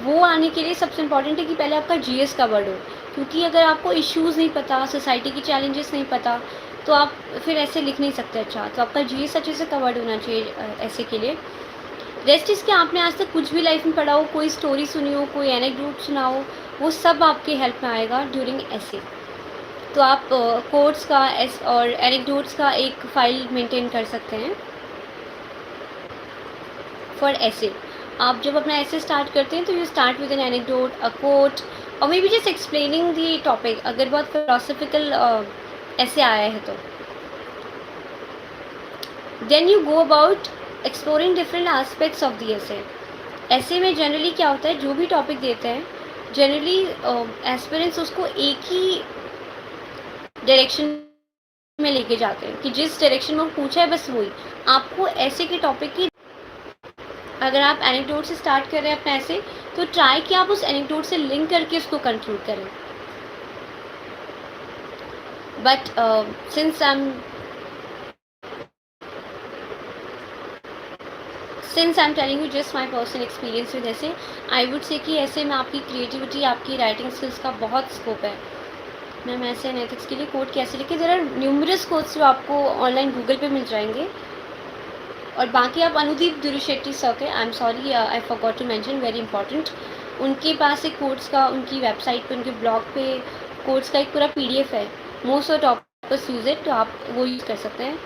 वो आने के लिए सबसे इम्पॉर्टेंट है कि पहले आपका GS कवर्ड हो. क्योंकि अगर आपको इश्यूज़ नहीं पता, सोसाइटी की चैलेंजेस नहीं पता, तो आप फिर ऐसे लिख नहीं सकते अच्छा. तो आपका GS अच्छे से कवर्ड होना चाहिए ऐसे के लिए. रेस्ट इसके आपने आज तक कुछ भी लाइफ में पढ़ा हो, कोई स्टोरी सुनी हो, कोई एनेक्डोट सुना हो, वो सब आपके हेल्प में आएगा ड्यूरिंग ऐसे. तो आप कोट्स का और एनेक्डोट्स का एक फ़ाइल मेंटेन कर सकते हैं फॉर ऐसे. आप जब अपना ऐसे स्टार्ट करते हैं तो you start with an anecdote, a quote, और maybe just explaining the topic अगर बहुत फिलोसफिकल ऐसे आया है तो. Then you go about exploring different aspects of the essay. ऐसे में जनरली क्या होता है, जो भी टॉपिक देते हैं जनरली एस्पिरेंट्स उसको एक ही डायरेक्शन में लेके जाते हैं कि जिस डायरेक्शन में वो पूछा है बस वही. आपको ऐसे के टॉपिक की, अगर आप एनेक्डोट से स्टार्ट कर रहे हैं अपना ऐसे, तो ट्राई कि आप उस एनेक्डोट से लिंक करके उसको कंक्लूड करें. But since I am telling you just my personal experience with ऐसे, आई वुड से कि ऐसे में आपकी क्रिएटिविटी, आपकी राइटिंग स्किल्स का बहुत स्कोप है. मैम ऐसे एंड एथिक्स के लिए कोड कैसे लिखे, देयर आर न्यूमरस कोड्स जो आपको ऑनलाइन गूगल पे मिल जाएंगे. और बाकी आप अनुदीप दुरुशेट्टी सर के, I am sorry I forgot to mention, very important, उनके पास एक कोड्स का, उनकी वेबसाइट पे, उनके ब्लॉग पे कोड्स का एक पूरा PDF है. Most of toppers use it, तो आप वो यूज़ कर सकते हैं.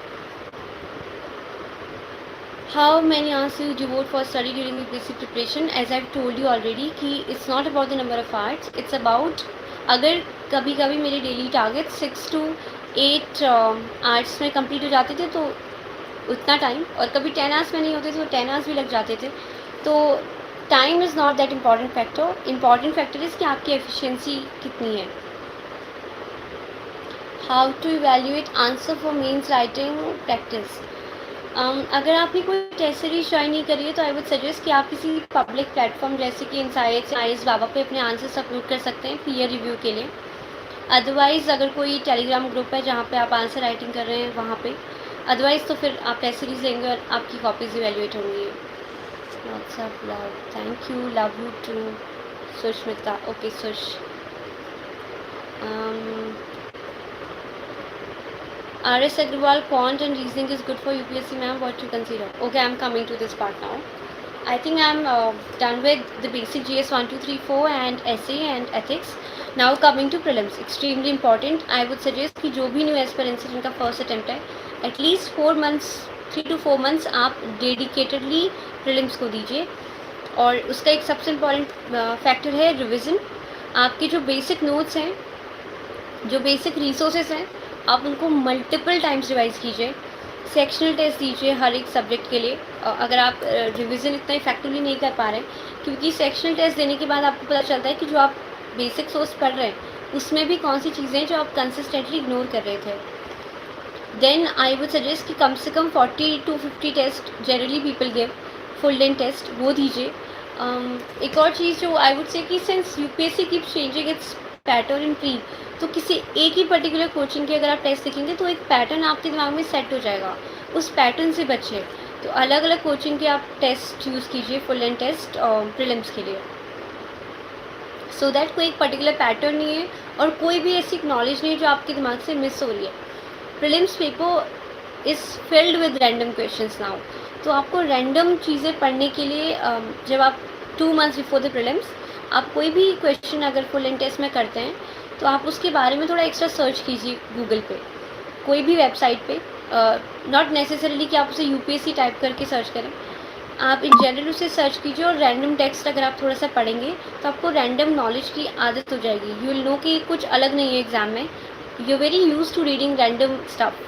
How many hours you devote for study during UPSC preparation. As I told you already कि it's not about the number of hours, it's about, अगर कभी कभी मेरे डेली टारगेट 6 to 8 आवर्स में कंप्लीट हो जाते थे तो उतना टाइम, और कभी 10 आवर्स में नहीं होते थे तो 10 आवर्स भी लग जाते थे. तो time is not that important factor. Important factor is कि आपकी एफिशिएंसी कितनी है. How to evaluate answer for mains writing practice. अगर आपने कोई टेस्ट सीरीज ज्वाइन नहीं करी है तो आई वुड सजेस्ट कि आप किसी पब्लिक प्लेटफॉर्म जैसे कि इनसाइट्स या आईएस बाबा पे अपने आंसर अपलोड कर सकते हैं पीयर रिव्यू के लिए। अदरवाइज़ अगर कोई टेलीग्राम ग्रुप है जहाँ पे आप आंसर राइटिंग कर रहे हैं वहाँ पे, अदरवाइज़ तो फिर आप टेस्ट सीरीज लेंगे और आपकी कॉपीज़ इवेल्युएट होंगी। What's up love, thank you, love you too Sushmita. Okay Sush, RS Agrawal, quant and reasoning is good for UPSC, ma'am. What you consider? Okay, I'm coming to this part now. I think I'm done with the basic GS 1, 2, 3, 4 and essay and ethics. Now coming to prelims, extremely important. I would suggest कि जो भी new aspirants जिनका first attempt है, at least 4 months, 3 to 4 months आप dedicatedly prelims को दीजिए। और उसका एक सबसे इम्पॉर्टेंट फैक्टर है रिविज़न। आपके जो बेसिक नोट्स हैं, जो बेसिक रिसोर्सेज हैं, आप उनको मल्टीपल टाइम्स रिवाइज कीजिए। सेक्शनल टेस्ट दीजिए हर एक सब्जेक्ट के लिए अगर आप रिवीजन इतना इफेक्टिवली नहीं कर पा रहे, क्योंकि सेक्शनल टेस्ट देने के बाद आपको पता चलता है कि जो आप बेसिक सोर्स पढ़ रहे हैं उसमें भी कौन सी चीज़ें जो आप कंसिस्टेंटली इग्नोर कर रहे थे। देन आई वुड सजेस्ट कि कम से कम 40 to 50 test generally people give, full length test वो दीजिए। एक और चीज़ जो आई वुड से कि since UPSC keeps changing it's pattern in pre, तो किसी एक ही पर्टिकुलर कोचिंग के अगर आप टेस्ट देखेंगे तो एक पैटर्न आपके दिमाग में सेट हो जाएगा, उस पैटर्न से बचिए। तो अलग अलग कोचिंग के आप टेस्ट यूज़ कीजिए फुल एंड टेस्ट प्रीलिम्स के लिए, सो दैट कोई एक पर्टिकुलर पैटर्न नहीं है और कोई भी ऐसी नॉलेज नहीं है जो आपके दिमाग से मिस हो रही है। Prelims paper is filled with random questions now, तो आपको रैंडम चीज़ें पढ़ने के लिए जब आप 2 months बिफोर द प्रीलिम्स आप कोई भी क्वेश्चन अगर फुल एंड टेस्ट में करते हैं तो आप उसके बारे में थोड़ा एक्स्ट्रा सर्च कीजिए गूगल पे, कोई भी वेबसाइट पे। नॉट नेसेसरीली कि आप उसे यूपीएससी टाइप करके सर्च करें, आप इन जनरल उसे सर्च कीजिए और रैंडम टेक्स्ट अगर आप थोड़ा सा पढ़ेंगे तो आपको रैंडम नॉलेज की आदत हो जाएगी। यू विल नो कि कुछ अलग नहीं है एग्ज़ाम में, you are very use to reading random stuff,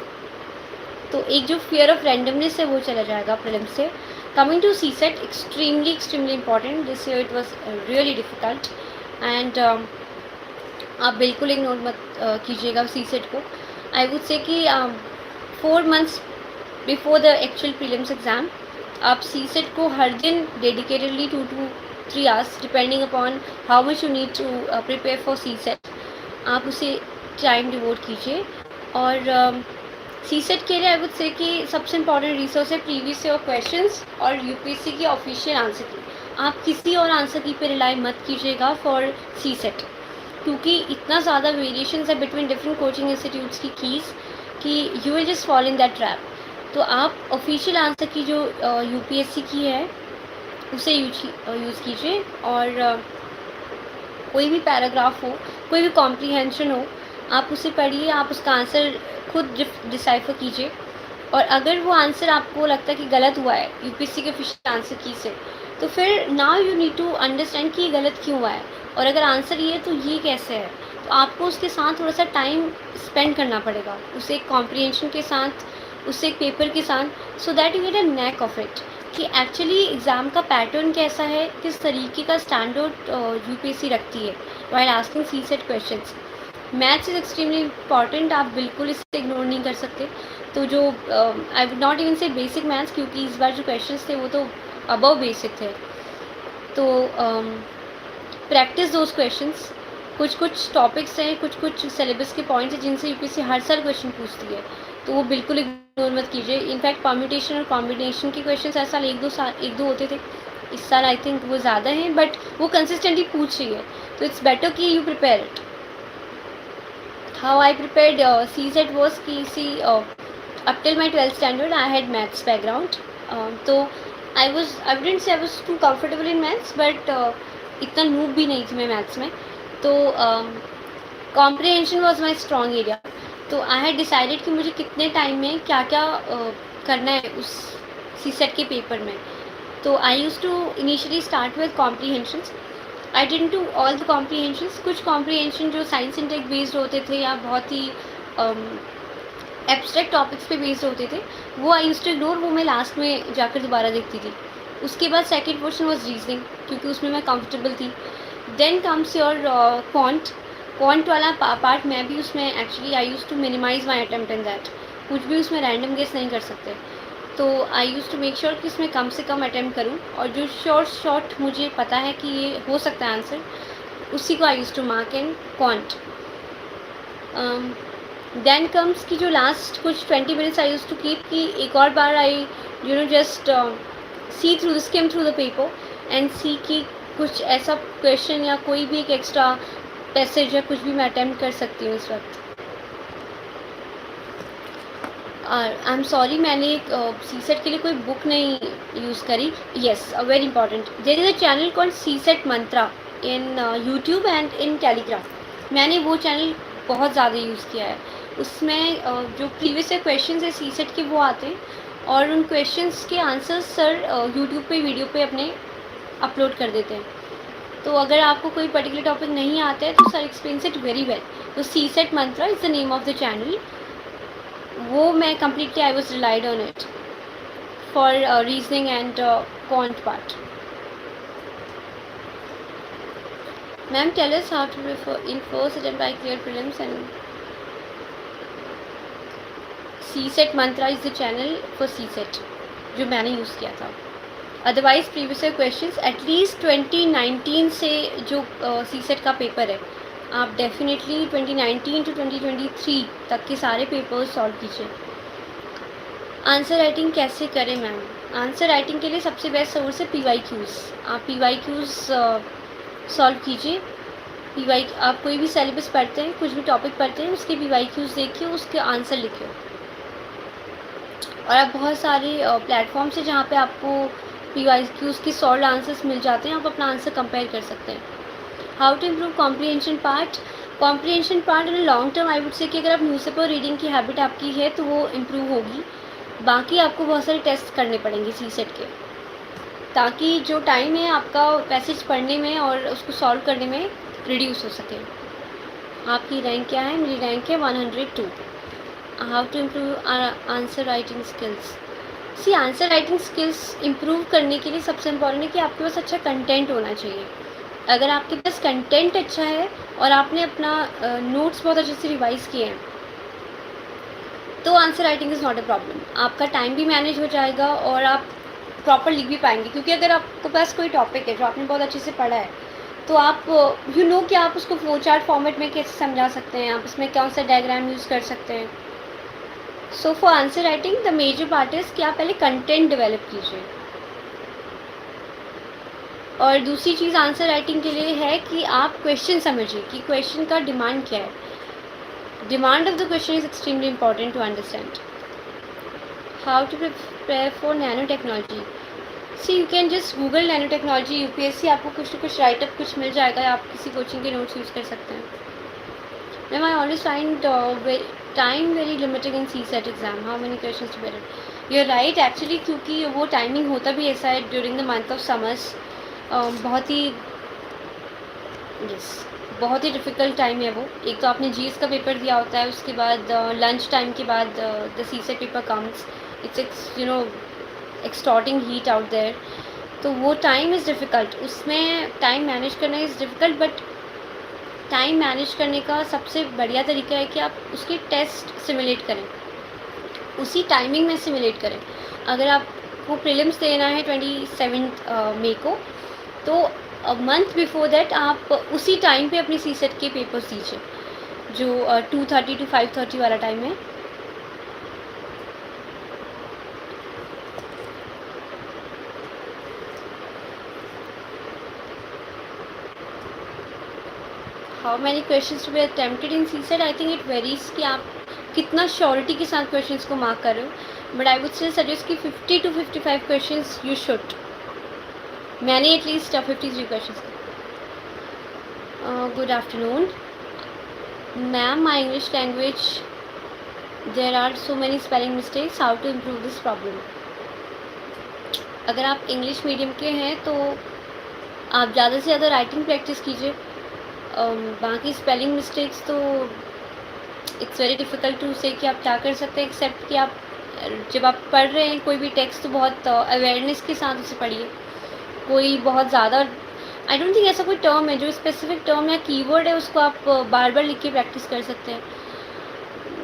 तो एक जो फियर ऑफ रैंडमनेस है वो चला जाएगा प्रीलिम्स से। Coming to CSAT, extremely important, this year it was really difficult and आप बिल्कुल इग्नोर मत कीजिएगा सी सेट को। आई वुड से कि 4 months before the actual prelims exam आप सी सेट को हर दिन dedicatedly 2 to 3 hours depending upon how much you need to prepare for CSAT, आप उसे टाइम डिवोट कीजिए। और सी सेट के लिए आई वुड से कि सबसे इम्पॉर्टेंट रिसोर्स है प्रीवियस ईयर क्वेश्चंस और यूपीएससी की ऑफिशियल आंसर की। आप किसी और आंसर की पे रिलाई मत कीजिएगा फॉर सी सेट, क्योंकि इतना ज़्यादा वेरिएशंस है बिटवीन डिफरेंट कोचिंग इंस्टीट्यूट्स की कीज़ कि you will just fall in that trap. तो आप ऑफिशियल आंसर की जो यूपीएससी की है उसे यूज़ कीजिए। और कोई भी पैराग्राफ हो, कोई भी कॉम्प्रीहेंशन हो, आप उसे पढ़िए, आप उसका आंसर खुद डिसाइफर कीजिए। और अगर वो आंसर आपको लगता है कि गलत हुआ है यूपीएससी के ऑफिशियल आंसर की से, तो फिर now you need to understand कि ये गलत क्यों हुआ है, और अगर आंसर ये है तो ये कैसे है। तो आपको उसके साथ थोड़ा सा टाइम स्पेंड करना पड़ेगा, उसे एक कॉम्प्रीहेंशन के साथ, उससे एक पेपर के साथ, so that you get a knack of it कि एक्चुअली एग्ज़ाम का पैटर्न कैसा है, किस तरीके का स्टैंडर्ड यूपीएससी रखती है while asking CSAT questions. Maths is extremely important, आप बिल्कुल इसे इग्नोर नहीं कर सकते। तो जो I would not even say basic maths, क्योंकि इस बार जो क्वेश्चंस थे वो तो अबव बेसिक थे, तो प्रैक्टिस दोज क्वेश्चंस। कुछ टॉपिक्स हैं, कुछ सिलेबस के पॉइंट्स हैं जिनसे यूपीएससी हर साल क्वेश्चन पूछती है, तो वो बिल्कुल इग्नोर मत कीजिए। इनफैक्ट परम्यूटेशन और कॉम्बिनेशन के क्वेश्चन हर साल एक दो होते थे, इस साल आई थिंक वो ज़्यादा हैं, बट वो कंसिस्टेंटली पूछ रही है, तो इट्स बेटर कि you prepare it. How I prepared CSAT was कि up till my 12th standard I had maths background, तो I wouldn't say I was too comfortable in maths, but इतना noob भी नहीं थी मैं maths में, तो comprehension was my strong area। तो I had decided कि मुझे कितने टाइम में क्या क्या करना है उस सी सेट के पेपर में। तो I used to initially start with comprehensions। I didn't do all the comprehensions, कुछ comprehension जो साइंस इंटेक बेस्ड होते थे या बहुत ही एब्स्ट्रैक्ट टॉपिक्स पे बेस्ड होते थे, वो आई यूज्ड टू इग्नोर, वो मैं लास्ट में जाकर दोबारा देखती थी। उसके बाद सेकंड पोर्शन वाज रीजनिंग, क्योंकि उसमें मैं कंफर्टेबल थी। देन कम्स योर क्वांट वाला पार्ट, मैं भी उसमें actually I used to minimise my attempt in that, कुछ भी उसमें रैंडम गेस नहीं कर सकते। तो I use to make sure कि इसमें कम से कम अटैम्प्ट करूँ, और जो शॉर्ट मुझे पता है कि ये हो सकता है आंसर, उसी को I use to mark in quant. Then comes कि जो लास्ट कुछ 20 minutes I use to keep कि एक और बार I just see through skim through the paper and see कि कुछ ऐसा क्वेश्चन या कोई भी एक एक्स्ट्रा पैसेज या कुछ भी मैं अटैम्प्ट कर सकती हूँ इस वक्त। आई एम सॉरी, मैंने सी सेट के लिए कोई बुक नहीं यूज़ करी। Yes, very important, there is a channel called CSAT Mantra in YouTube and in Telegram. मैंने वो चैनल बहुत ज़्यादा यूज़ किया है। उसमें जो प्रीवियस क्वेश्चन है सी सेट के वो आते हैं, और उन क्वेश्चंस के आंसर्स सर यूट्यूब पे वीडियो पे अपने अपलोड कर देते हैं। तो अगर आपको कोई पर्टिकुलर टॉपिक नहीं आता है तो sir explains it very well. तो CSAT Mantra is the name of the channel. वो मैं completely I was relied on it for reasoning and quant part. Ma'am, tell us how to refer in first attempt I cleared prelims and CSET mantra is the channel for CSET जो मैंने use किया था। Otherwise previous questions at least 2019 से जो CSET का paper है, आप definitely 2019 to 2023 तक के सारे पेपर्स सॉल्व कीजिए। आंसर राइटिंग कैसे करें मैम? आंसर राइटिंग के लिए सबसे बेस्ट सोर्स है PYQs। आप PYQs सॉल्व कीजिए। आप कोई भी सिलेबस पढ़ते हैं, कुछ भी टॉपिक पढ़ते हैं, उसके PYQs देखिए, उसके आंसर लिखिए। और आप बहुत सारे प्लेटफॉर्म्स है जहाँ पे आपको PYQs की सॉल्व आंसर्स मिल जाते हैं, आप अपना आंसर कंपेयर कर सकते हैं। How to improve comprehension part? Comprehension part in long term I would say कि अगर आप न्यूज़पेपर रीडिंग की हैबिट आपकी है तो वो इम्प्रूव होगी। बाकी आपको बहुत सारे टेस्ट करने पड़ेंगे CSET के, ताकि जो टाइम है आपका पैसेज पढ़ने में और उसको सॉल्व करने में रिड्यूस हो सके। आपकी रैंक क्या है? मेरी रैंक है 102। How to improve answer writing skills? See, answer writing skills improve करने के लिए सबसे इम्पॉर्टेंट है कि आपके पास अच्छा कंटेंट होना चाहिए। अगर आपके पास कंटेंट अच्छा है और आपने अपना नोट्स बहुत अच्छे से रिवाइज़ किए हैं तो answer writing is not a problem. आपका टाइम भी मैनेज हो जाएगा और आप प्रॉपर लिख भी पाएंगे, क्योंकि अगर आपके पास कोई टॉपिक है जो आपने बहुत अच्छे से पढ़ा है तो आप कि आप उसको फ्लो चार्ट फॉर्मेट में कैसे समझा सकते हैं, आप इसमें कौन सा डायग्राम यूज़ कर सकते हैं। So for answer writing the major part is कि आप पहले कंटेंट डेवलप कीजिए। और दूसरी चीज़ आंसर राइटिंग के लिए है कि आप क्वेश्चन समझिए कि क्वेश्चन का डिमांड क्या है। Demand of the question is extremely important to understand. How to prepare for nanotechnology? See, you can just Google nanotechnology UPSC, आपको कुछ ना कुछ राइटअप कुछ मिल जाएगा, आप किसी कोचिंग के नोट्स यूज़ कर सकते हैं। Ma'am, I always find time very limiting in CSET exam. How many questions to better? You're right actually, क्योंकि वो टाइमिंग होता भी ऐसा है during the month of summers। बहुत ही बहुत ही डिफ़िकल्ट टाइम है वो। एक तो आपने GS का पेपर दिया होता है, उसके बाद लंच टाइम के बाद the CSET paper comes. It's extorting heat out there, तो वो टाइम इज़ डिफ़िकल्ट। उसमें टाइम मैनेज करना is difficult, but time manage करने का सबसे बढ़िया तरीका है कि आप उसके टेस्ट सिमुलेट करें, उसी टाइमिंग में सिमुलेट करें। अगर आपको प्रीलिम्स देना है 27 मई को, तो मंथ बिफोर दैट आप उसी टाइम पे अपनी CSET के पेपर्स दीजिए, जो 2:30 to 5:30 वाला टाइम है। How many questions to be attempted in CSET? I think it varies कि आप कितना श्योरिटी के साथ क्वेश्चंस को मार्क कर रहे हो, but I would say suggest कि 50 to 55 क्वेश्चंस यू शुड। मैंने at least 53 questions. Good afternoon ma'am, my English language there are so many spelling mistakes, how to improve this problem? अगर आप इंग्लिश मीडियम के हैं तो आप ज़्यादा से ज़्यादा राइटिंग प्रैक्टिस कीजिए। बाकी स्पेलिंग मिस्टेक्स तो इट्स वेरी डिफ़िकल्ट टू से कि आप क्या कर सकते हैं, एक्सेप्ट कि आप जब आप पढ़ रहे हैं कोई भी टेक्स्ट तो बहुत अवेयरनेस के साथ उसे पढ़िए। कोई बहुत ज़्यादा, आई डोंट थिंक ऐसा कोई टर्म है जो स्पेसिफिक टर्म या कीवर्ड है उसको आप बार बार लिख के प्रैक्टिस कर सकते हैं।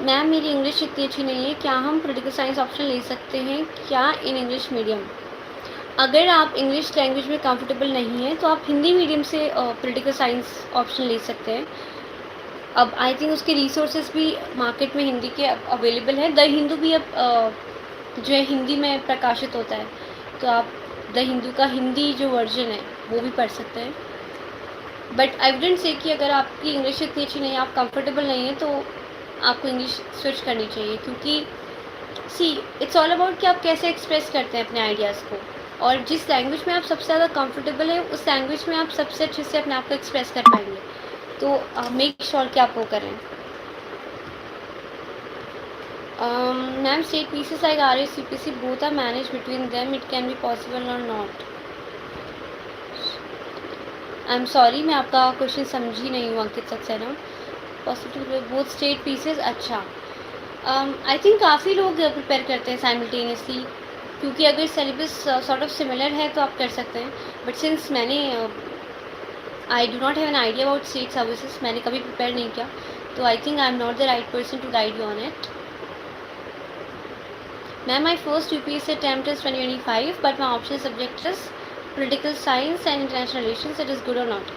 मैम मेरी इंग्लिश इतनी अच्छी नहीं है, क्या हम पॉलिटिकल साइंस ऑप्शन ले सकते हैं क्या इन इंग्लिश मीडियम? अगर आप इंग्लिश लैंग्वेज में कंफर्टेबल नहीं हैं तो आप हिंदी मीडियम से पॉलिटिकल साइंस ऑप्शन ले सकते हैं। अब आई थिंक उसके रिसोर्सेज भी मार्केट में हिंदी के अवेलेबल है। द हिंदू भी अब जो है हिंदी में प्रकाशित होता है, तो आप द हिंदू का हिंदी जो वर्जन है वो भी पढ़ सकते हैं। बट आई वुडंट से कि अगर आपकी इंग्लिश इतनी अच्छी नहीं है, आप कंफर्टेबल नहीं है, तो आपको इंग्लिश स्विच करनी चाहिए, क्योंकि सी इट्स ऑल अबाउट कि आप कैसे एक्सप्रेस करते हैं अपने आइडियाज़ को, और जिस लैंग्वेज में आप सबसे ज़्यादा कंफर्टेबल है उस लैंग्वेज में आप सबसे अच्छे से अपने आप को एक्सप्रेस कर पाएंगे। तो मेक श्योर कि आप वो करें। Ma'am state PCS like R S UPSC both are manage between them, it can be possible or not? I am sorry, मैं आपका क्वेश्चन समझी नहीं हूँ Ankit Saxena. Possible both state PCS, अच्छा। आई थिंक काफ़ी लोग प्रिपेयर करते हैं साइमल्टेनियसली, क्योंकि अगर सिलेबस सॉर्ट ऑफ सिमिलर है तो आप कर सकते हैं। बट सिंस मैंने I do not have an idea about state services, मैंने कभी प्रिपेयर नहीं किया, तो I think I am not the right person to guide you on it. Ma'am my first UPSC attempt is 2025, but my option subject is political science and international relations, it is good or not?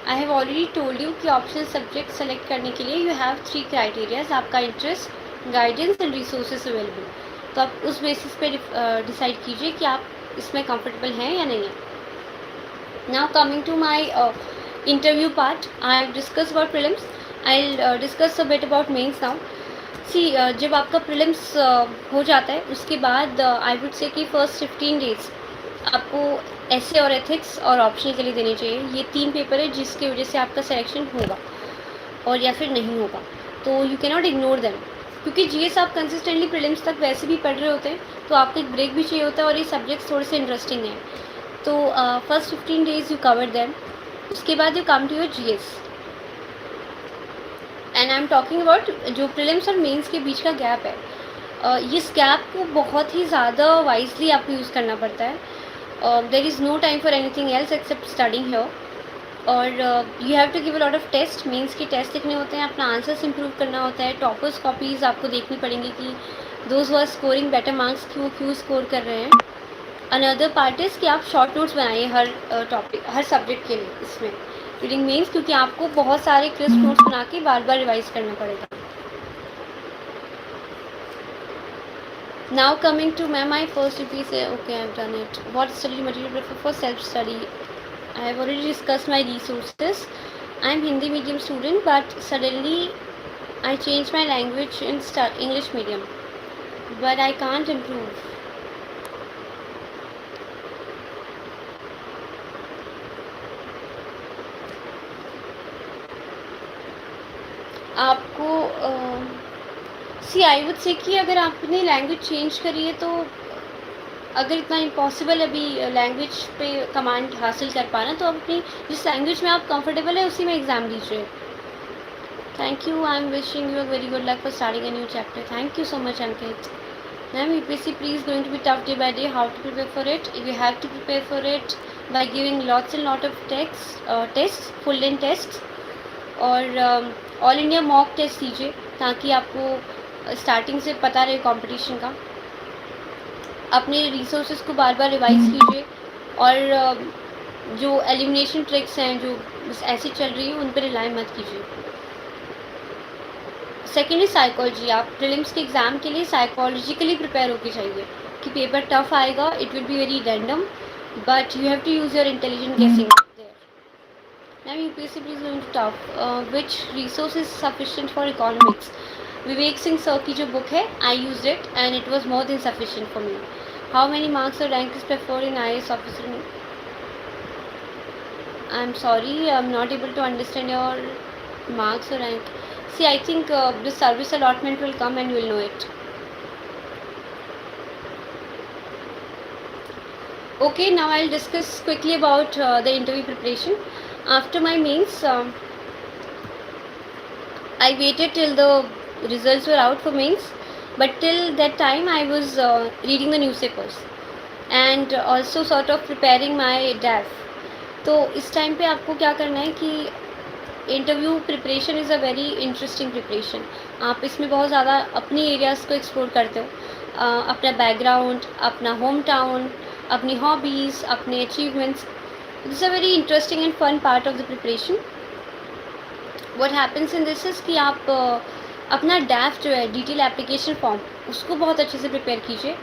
I have already told you कि optional subject select करने के लिए you have 3 criterias, आपका interest, guidance and resources available. तो आप उस basis पे decide कीजिए कि आप इसमें कंफर्टेबल हैं या नहीं है। Now coming to my interview part, I have discuss about prelims, I will discuss a bit about mains now. See जब आपका प्रीलिम्स हो जाता है उसके बाद आई वुड से कि फर्स्ट 15 डेज आपको ऐसे और एथिक्स और ऑप्शनल के लिए देने चाहिए। ये 3 पेपर है जिसकी वजह से आपका सिलेक्शन होगा और या फिर नहीं होगा, तो you can not ignore them, क्योंकि जीएस आप कंसिस्टेंटली प्रीलिम्स तक वैसे भी पढ़ रहे होते हैं, तो आपको एक ब्रेक भी चाहिए होता है और ये सब्जेक्ट्स थोड़े से इंटरेस्टिंग हैं। तो first 15 days you cover them, उसके बाद you come to your GS, and I am talking about जो प्रीलिम्स और मेंस के बीच का गैप है, इस गैप को बहुत ही ज़्यादा वाइजली आपको यूज़ करना पड़ता है। There is no time for anything else except studying here, और you have to give a lot of test, mains के टेस्ट लिखने होते हैं, अपना आंसर्स इंप्रूव करना होता है, टॉपर्स कॉपीज़ आपको देखनी पड़ेंगी कि those who are scoring better marks क्यों स्कोर कर रहे हैं। अनदर पार्ट इज़ कि आप शॉर्ट नोट्स बनाइए हर टॉपिक हर सब्जेक्ट के लिए इसमें रीडिंग मेंस, क्योंकि आपको बहुत सारे क्रिस्प नोट्स बना के बार बार रिवाइज करना पड़ेगा। Now coming to my first UPSC, okay, I've done it. What study material prefer for self-study? I have already discussed my resources. I am Hindi medium student, but suddenly I changed my language in English medium, but I can't improve. आपको सी आई would say कि अगर आपने language change करी है, तो अगर इतना impossible अभी लैंग्वेज पे कमांड हासिल कर पाना, तो आप अपनी जिस लैंग्वेज में आप कंफर्टेबल है उसी में एग्ज़ाम दीजिए। Thank you, I am wishing you a very good luck for starting a new chapter. Thank you so much Ankit. Ma'am UPSC please going to be tough day by day, how to prepare for it? You have to prepare for it by giving lots and lot of test, full length test, और all India mock test दीजिए, ताकि आपको starting से पता रहे competition का। अपने resources को बार बार रिवाइज कीजिए, और जो एलिमिनेशन ट्रिक्स हैं जो ऐसी चल रही हैं उन पर रिलाई मत कीजिए। सेकेंड इज साइकोलॉजी, आप प्रीलिम्स के एग्ज़ाम के लिए साइकोलॉजिकली प्रिपेयर होके चाहिए कि पेपर टफ आएगा, it will be very random, but you have to use your intelligent guessing there. Ma'am UPSC please going to tough, which resource is sufficient for economics? Vivek Singh sir की जो book है, I use it and it was more than sufficient for me. How many marks और rank is preferred in IAS officer? I am sorry, I am not able to understand your marks or rank. See, I think the service allotment will come and you will know it. Okay, now I'll discuss quickly about the interview preparation. After my mains, I waited till the results were out for mains, but till that time I was reading the newspapers and also sort of preparing my DAF. तो इस time पे आपको क्या करना है कि interview preparation is a very interesting preparation. आप इसमें बहुत ज़्यादा अपनी एरियाज़ को एक्सप्लोर करते हो, अपना बैकग्राउंड, अपना होम टाउन, अपनी हॉबीज़, अपने achievements. This a very interesting and fun part of the preparation. What happens in this is कि आप अपना डैफ जो है, डिटेल एप्लीकेशन फॉर्म, उसको बहुत अच्छे से प्रिपेयर कीजिए।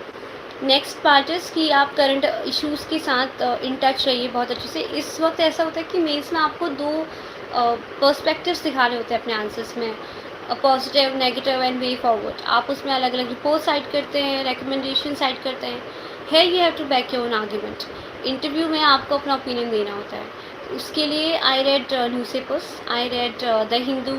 नेक्स्ट पार्ट इज़ कि आप करंट इश्यूज़ के साथ इन टच रहिए बहुत अच्छे से। इस वक्त ऐसा होता है कि मेल्स में आपको दो पर्सपेक्टिव्स दिखाने होते हैं अपने आंसर्स में, positive, negative and way forward. आप उसमें अलग अलग रिपोर्ट साइड करते हैं, रिकमेंडेशन साइड करते हैं। है you have to back your own argument. Interview में आपको अपना ओपिनियन देना होता है। उसके लिए I read newspapers, I read the Hindu,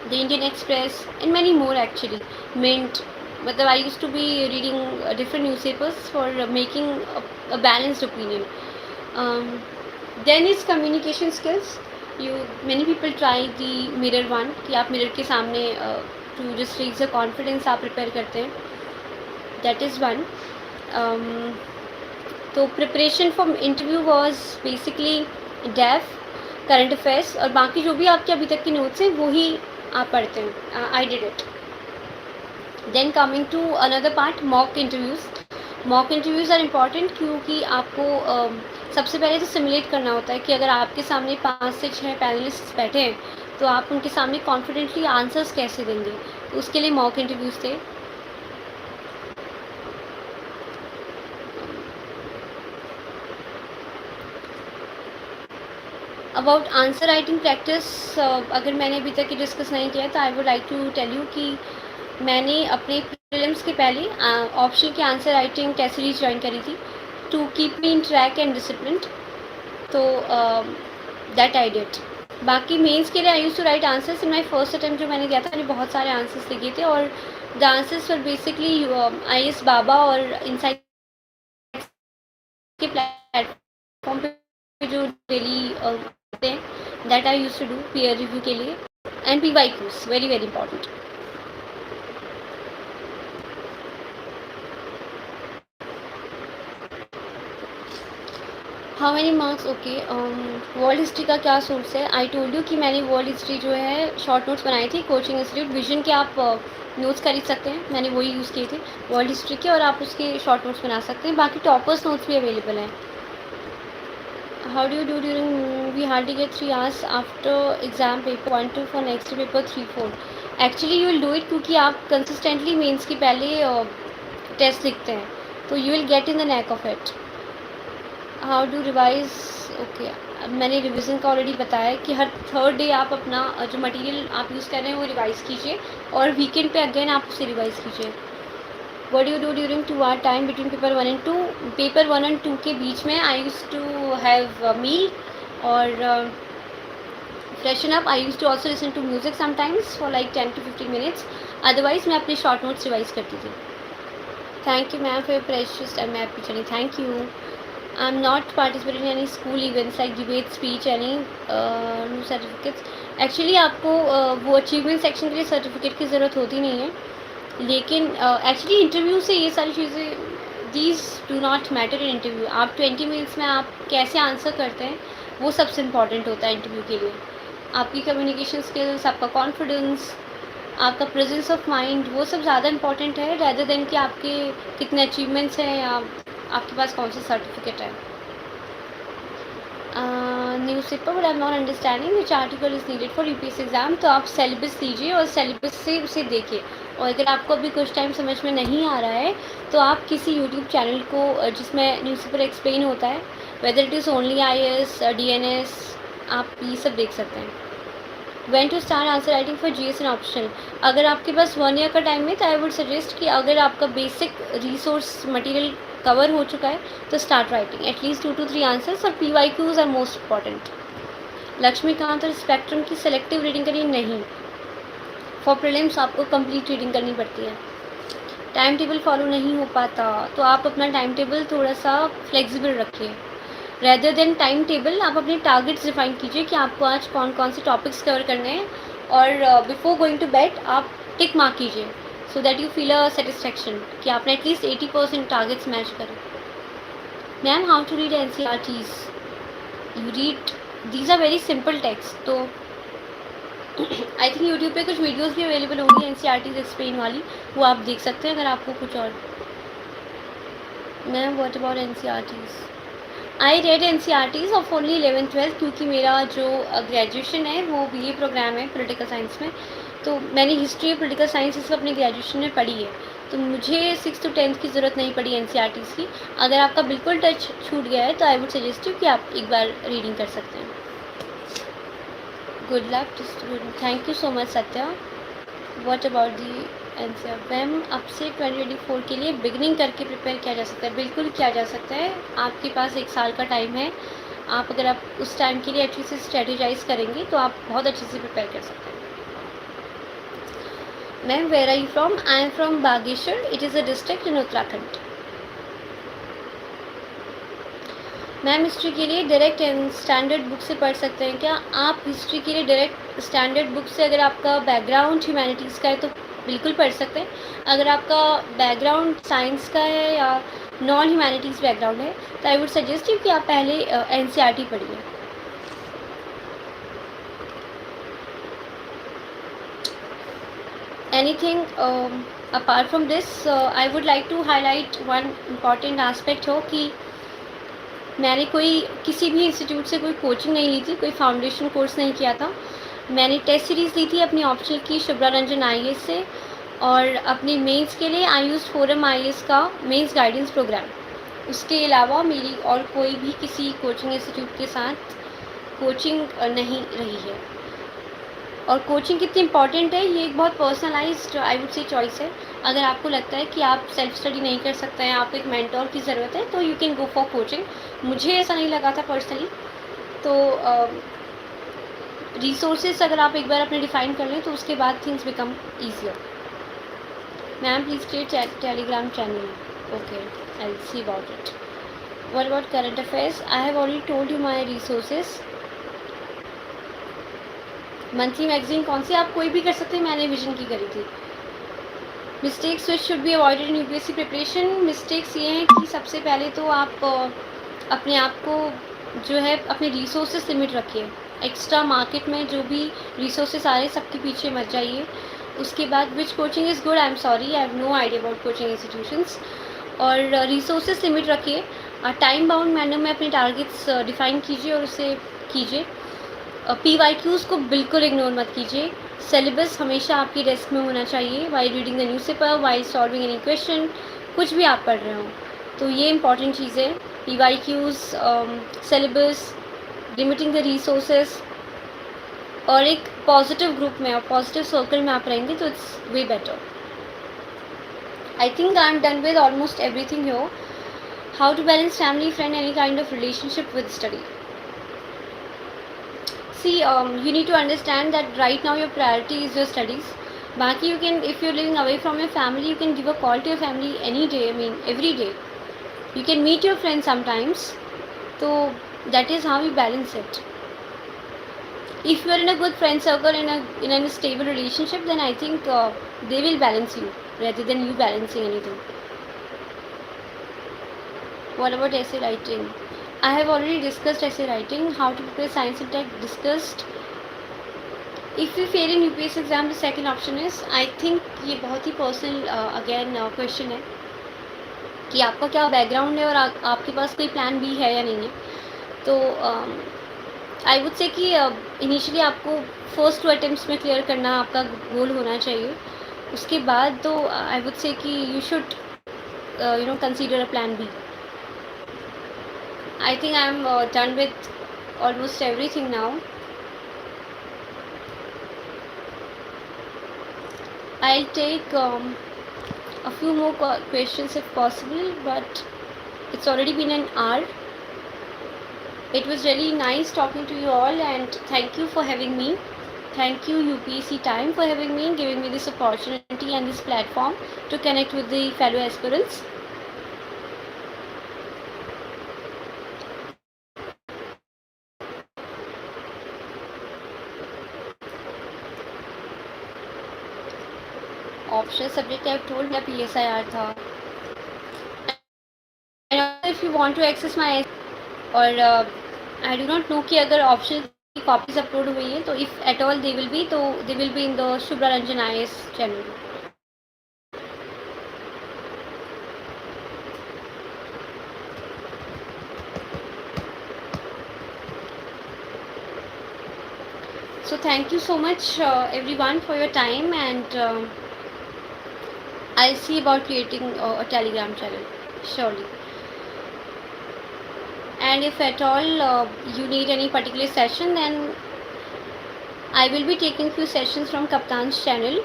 the Indian Express and many more actually, Mint. मतलब I used to be reading different newspapers for making a balanced opinion. Um, then is communication skills. Many people try the mirror one कि आप mirror के सामने to just raise the confidence आप prepare करते हैं. That is one. Um, तो preparation for interview was basically DAF, current affairs और बाकी जो भी आपके अभी तक के नोट्स हैं वो ही आप पढ़ते हैं. I did it. Then coming to another part, mock interviews. Mock interviews are important क्योंकि आपको सबसे पहले तो सिमुलेट करना होता है कि अगर आपके सामने 5 से 6 पैनलिस्ट बैठे हैं तो आप उनके सामने कॉन्फिडेंटली आंसर्स कैसे देंगे. तो उसके लिए मॉक इंटरव्यूज़ थे. अबाउट आंसर राइटिंग प्रैक्टिस, अगर मैंने अभी तक ये डिस्कस नहीं किया तो I would like to tell you कि मैंने अपने प्रीलिम्स के पहले ऑप्शनल की answer writing test series join करी थी to keep me in track and discipline. तो दैट आई डिड. बाकी मेंस के लिए I used to write answers. In my first attempt जो मैंने दिया था मैंने बहुत सारे आंसर्स लिखे थे और the answers were basically IAS Baba और इनसाइड के प्लेटफॉर्म पे जो डेली होते हैं, that I used to do peer review के लिए. And PYQs, very very important. How many marks. Okay, world history का क्या सोर्स है. आई टोल्ड यू कि मैंने वर्ल्ड हिस्ट्री जो है शॉर्ट नोट्स बनाई थी कोचिंग इंस्टीट्यूट विजन के. आप नोट्स खरीद सकते हैं, मैंने वही यूज़ किए थे वर्ल्ड हिस्ट्री के और आप उसके शॉर्ट नोट्स बना सकते हैं. बाकी टॉपर्स नोट्स भी अवेलेबल हैं. How do you do during, we hardly get 3 hours after exam paper 1 2 for next paper 3 4. Actually you will do it क्योंकि आप consistently मेंस के पहले टेस्ट लिखते हैं तो you will get in the knack of it. How do revise. Okay, मैंने revision का already बताया कि हर थर्ड डे आप अपना जो मटेरियल आप यूज़ कर रहे हैं वो रिवाइज़ कीजिए और वीकेंड पे अगेन आप उसे रिवाइज़ कीजिए. What do you do during 2 hour time between paper 1 and 2? Paper 1 and 2 के बीच में I used to have a meal और freshen up. I used to also listen to music sometimes for like 10 to 15 minutes. Otherwise मैं अपने short notes revise करती थी. Thank you ma'am for your precious time. मैं आपकी चली. Thank you. I'm not participating in any school events like debate, speech, any new certificates. Actually आपको वो achievement section के लिए certificate की ज़रूरत होती नहीं है. लेकिन एक्चुअली इंटरव्यू से ये सारी चीज़ें these do not matter in interview. आप 20 मिनट्स में आप कैसे आंसर करते हैं वो सबसे इम्पॉर्टेंट होता है इंटरव्यू के लिए. आपकी कम्युनिकेशन स्किल्स, आपका कॉन्फिडेंस, आपका प्रेजेंस ऑफ माइंड, वो सब ज़्यादा इंपॉर्टेंट है रैदर देन कि आपके कितने अचीवमेंट्स हैं या आपके पास कौन सा सर्टिफिकेट है. Newspaper but I am not understanding which article is needed for UPSC exam. तो आप सेलेबस लीजिए और सेलेबस से उसे देखिए. और अगर आपको अभी कुछ टाइम समझ में नहीं आ रहा है तो आप किसी यूट्यूब चैनल को जिसमें न्यूज़पेपर एक्सप्लेन होता है, whether it is only IAS, DNS, आप ये सब देख सकते हैं. When to start answer writing for GS and optional. अगर आपके पास 1 ईयर का टाइम है तो आई वुड सजेस्ट कि अगर आपका बेसिक रिसोर्स मटेरियल कवर हो चुका है तो start writing at least 2 to 3 answers. और PYQs are most important. Laxmikanth और स्पेक्ट्रम की सेलेक्टिव रीडिंग करिए. नहीं, फॉर प्रीलिम्स आपको कंप्लीट रीडिंग करनी पड़ती है. टाइम टेबल फॉलो नहीं हो पाता तो आप अपना टाइम टेबल थोड़ा सा फ्लेक्सिबल रखिए. रेदर देन टाइम टेबल आप अपने टारगेट्स डिफाइन कीजिए कि आपको आज कौन कौन से टॉपिक्स कवर करने हैं और बिफोर गोइंग टू बेड आप टिक मार्क कीजिए so that you feel a satisfaction कि आपने एटलीस्ट 80% टारगेट्स मैच करें. Ma'am how to read NCERTs. You read, these are very simple text. तो आई थिंक यूट्यूब पे कुछ वीडियोस भी available होंगी एनसीईआरटीज एक्सप्लेन वाली, वो आप देख सकते हैं अगर आपको कुछ और। Ma'am what about NCERTs? I read NCERTs of only 11th-12th, क्योंकि मेरा जो ग्रेजुएशन है वो बीए प्रोग्राम है पॉलिटिकल साइंस में, तो मैंने हिस्ट्री और पॉलिटिकल साइंस इसको अपने ग्रेजुएशन में पढ़ी है, तो मुझे 6th to 10th की ज़रूरत नहीं पड़ी एनसीईआरटीज़ की। अगर आपका बिल्कुल टच छूट गया है तो आई वुड सजेस्ट यू कि आप एक बार रीडिंग कर सकते हैं। Good luck to student, thank you so much Satya. What about the answer? Ma'am अब से 2024 के लिए बिगनिंग करके प्रिपेयर किया जा सकता है? बिल्कुल किया जा सकता है, आपके पास 1 साल का टाइम है। अगर आप उस टाइम के लिए अच्छे से स्ट्रेटेजाइज करेंगे तो आप बहुत अच्छे से प्रिपेयर कर सकते हैं। Ma'am where are you from? I am from Bageshwar, it is a district in Uttarakhand. Ma'am history के लिए डायरेक्ट स्टैंडर्ड बुक से पढ़ सकते हैं क्या? आप हिस्ट्री के लिए डायरेक्ट स्टैंडर्ड बुक से, अगर आपका बैकग्राउंड ह्यूमैनिटीज़ का है तो बिल्कुल पढ़ सकते हैं। अगर आपका बैकग्राउंड साइंस का है या नॉन ह्यूमैनिटीज़ बैकग्राउंड है तो आई वुड सजेस्ट यू कि आप पहले एनसीईआरटी पढ़िए। anything apart from this, I would like to highlight one important aspect हो कि मैंने कोई किसी भी इंस्टीट्यूट से कोई कोचिंग नहीं ली थी, कोई फाउंडेशन कोर्स नहीं किया था। मैंने टेस्ट सीरीज़ ली थी अपनी ऑप्शनल की शुभ्रा रंजन आईएएस से, और अपनी मेंस के लिए आई यूज्ड फोरम आईएएस का मेंस गाइडेंस प्रोग्राम। उसके अलावा मेरी और कोई भी किसी कोचिंग इंस्टीट्यूट के साथ कोचिंग नहीं रही है। और कोचिंग कितनी इंपॉर्टेंट है ये एक बहुत पर्सनलाइज्ड आई वुड से चॉइस है। अगर आपको लगता है कि आप सेल्फ स्टडी नहीं कर सकते हैं, आपको एक मेंटोर की ज़रूरत है, तो you can go for coaching. मुझे ऐसा नहीं लगा था पर्सनली। तो रिसोर्सेज अगर आप एक बार अपने डिफाइन कर लें तो उसके बाद things become easier. Ma'am please create Telegram channel. Okay, I will see about it. What about current affairs? I have already told you my resources. Monthly magazine कौन सी? आप कोई भी कर सकते हैं, मैंने विजन की करी थी। Mistakes which should be avoided in UPSC preparation? Mistakes ये हैं कि सबसे पहले तो आप अपने आप को जो है अपने रिसोर्सेज लिमिट रखिए। एक्स्ट्रा मार्केट में जो भी रिसोर्सेज आ रहे हैं सबके पीछे मत जाइए। उसके बाद which coaching is good? I am sorry, I have no idea about coaching institutions. और रिसोर्सेज लिमिट रखिए। टाइम बाउंड मैनर में अपने टारगेट्स डिफाइन कीजिए और उसे कीजिए। PYQs को बिल्कुल इग्नोर मत कीजिए। सिलेबस हमेशा आपकी डेस्क में होना चाहिए while reading the newspaper, while solving any question, कुछ भी आप पढ़ रहे हो तो ये इंपॉर्टेंट चीज़ है। PYQs, syllabus, limiting the resources, और एक पॉजिटिव ग्रुप में और पॉजिटिव सर्कल में आप रहेंगे तो it's way better. I think I am done with almost everything here. How to balance family, friend, any kind of relationship with study? See, you need to understand that right now your priority is your studies. Baki, you can, if you're living away from your family, you can give a call to your family any day, I mean every day. You can meet your friends sometimes. So that is how you balance it. If you are in a good friend circle, in a stable relationship, then I think they will balance you rather than you balancing anything. What about essay writing? I have already discussed essay writing. How to prepare science and tech discussed. If you fail in UPSC exam, the second option is, I think ये बहुत ही personal again question है कि आपका क्या background है और आपके पास कोई प्लान बी है या नहीं है। तो आई वुड से कि इनिशियली आपको फर्स्ट 2 अटेम्प्ट्स में क्लियर करना आपका गोल होना चाहिए। उसके बाद तो आई वुड से कि you should consider a plan B. I think I'm done with almost everything now. I'll take a few more questions if possible, but it's already been an hour. It was really nice talking to you all, and thank you for having me. Thank you UPSC Time for having me, giving me this opportunity and this platform to connect with the fellow aspirants. Optional subject I told मैं PSIR था। If you want to access my, और I do not know कि अगर optional copies upload हुई हैं, तो if at all they will be in the Shubhra Ranjan IAS channel. So thank you so much everyone for your time, and I'll see about creating a Telegram channel, surely. And if at all you need any particular session, then I will be taking few sessions from Kaptan's channel,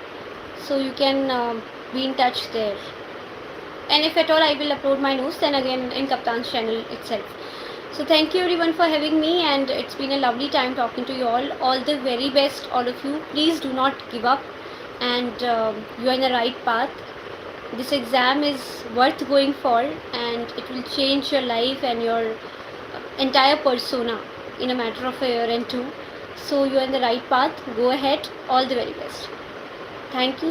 so you can be in touch there. And if at all I will upload my notes, then again in Kaptan's channel itself. So thank you everyone for having me, and it's been a lovely time talking to you all. All the very best, all of you. Please do not give up, and you are in the right path. This exam is worth going for, and it will change your life and your entire persona in a matter of a year and two. So you are in the right path. Go ahead. All the very best. Thank you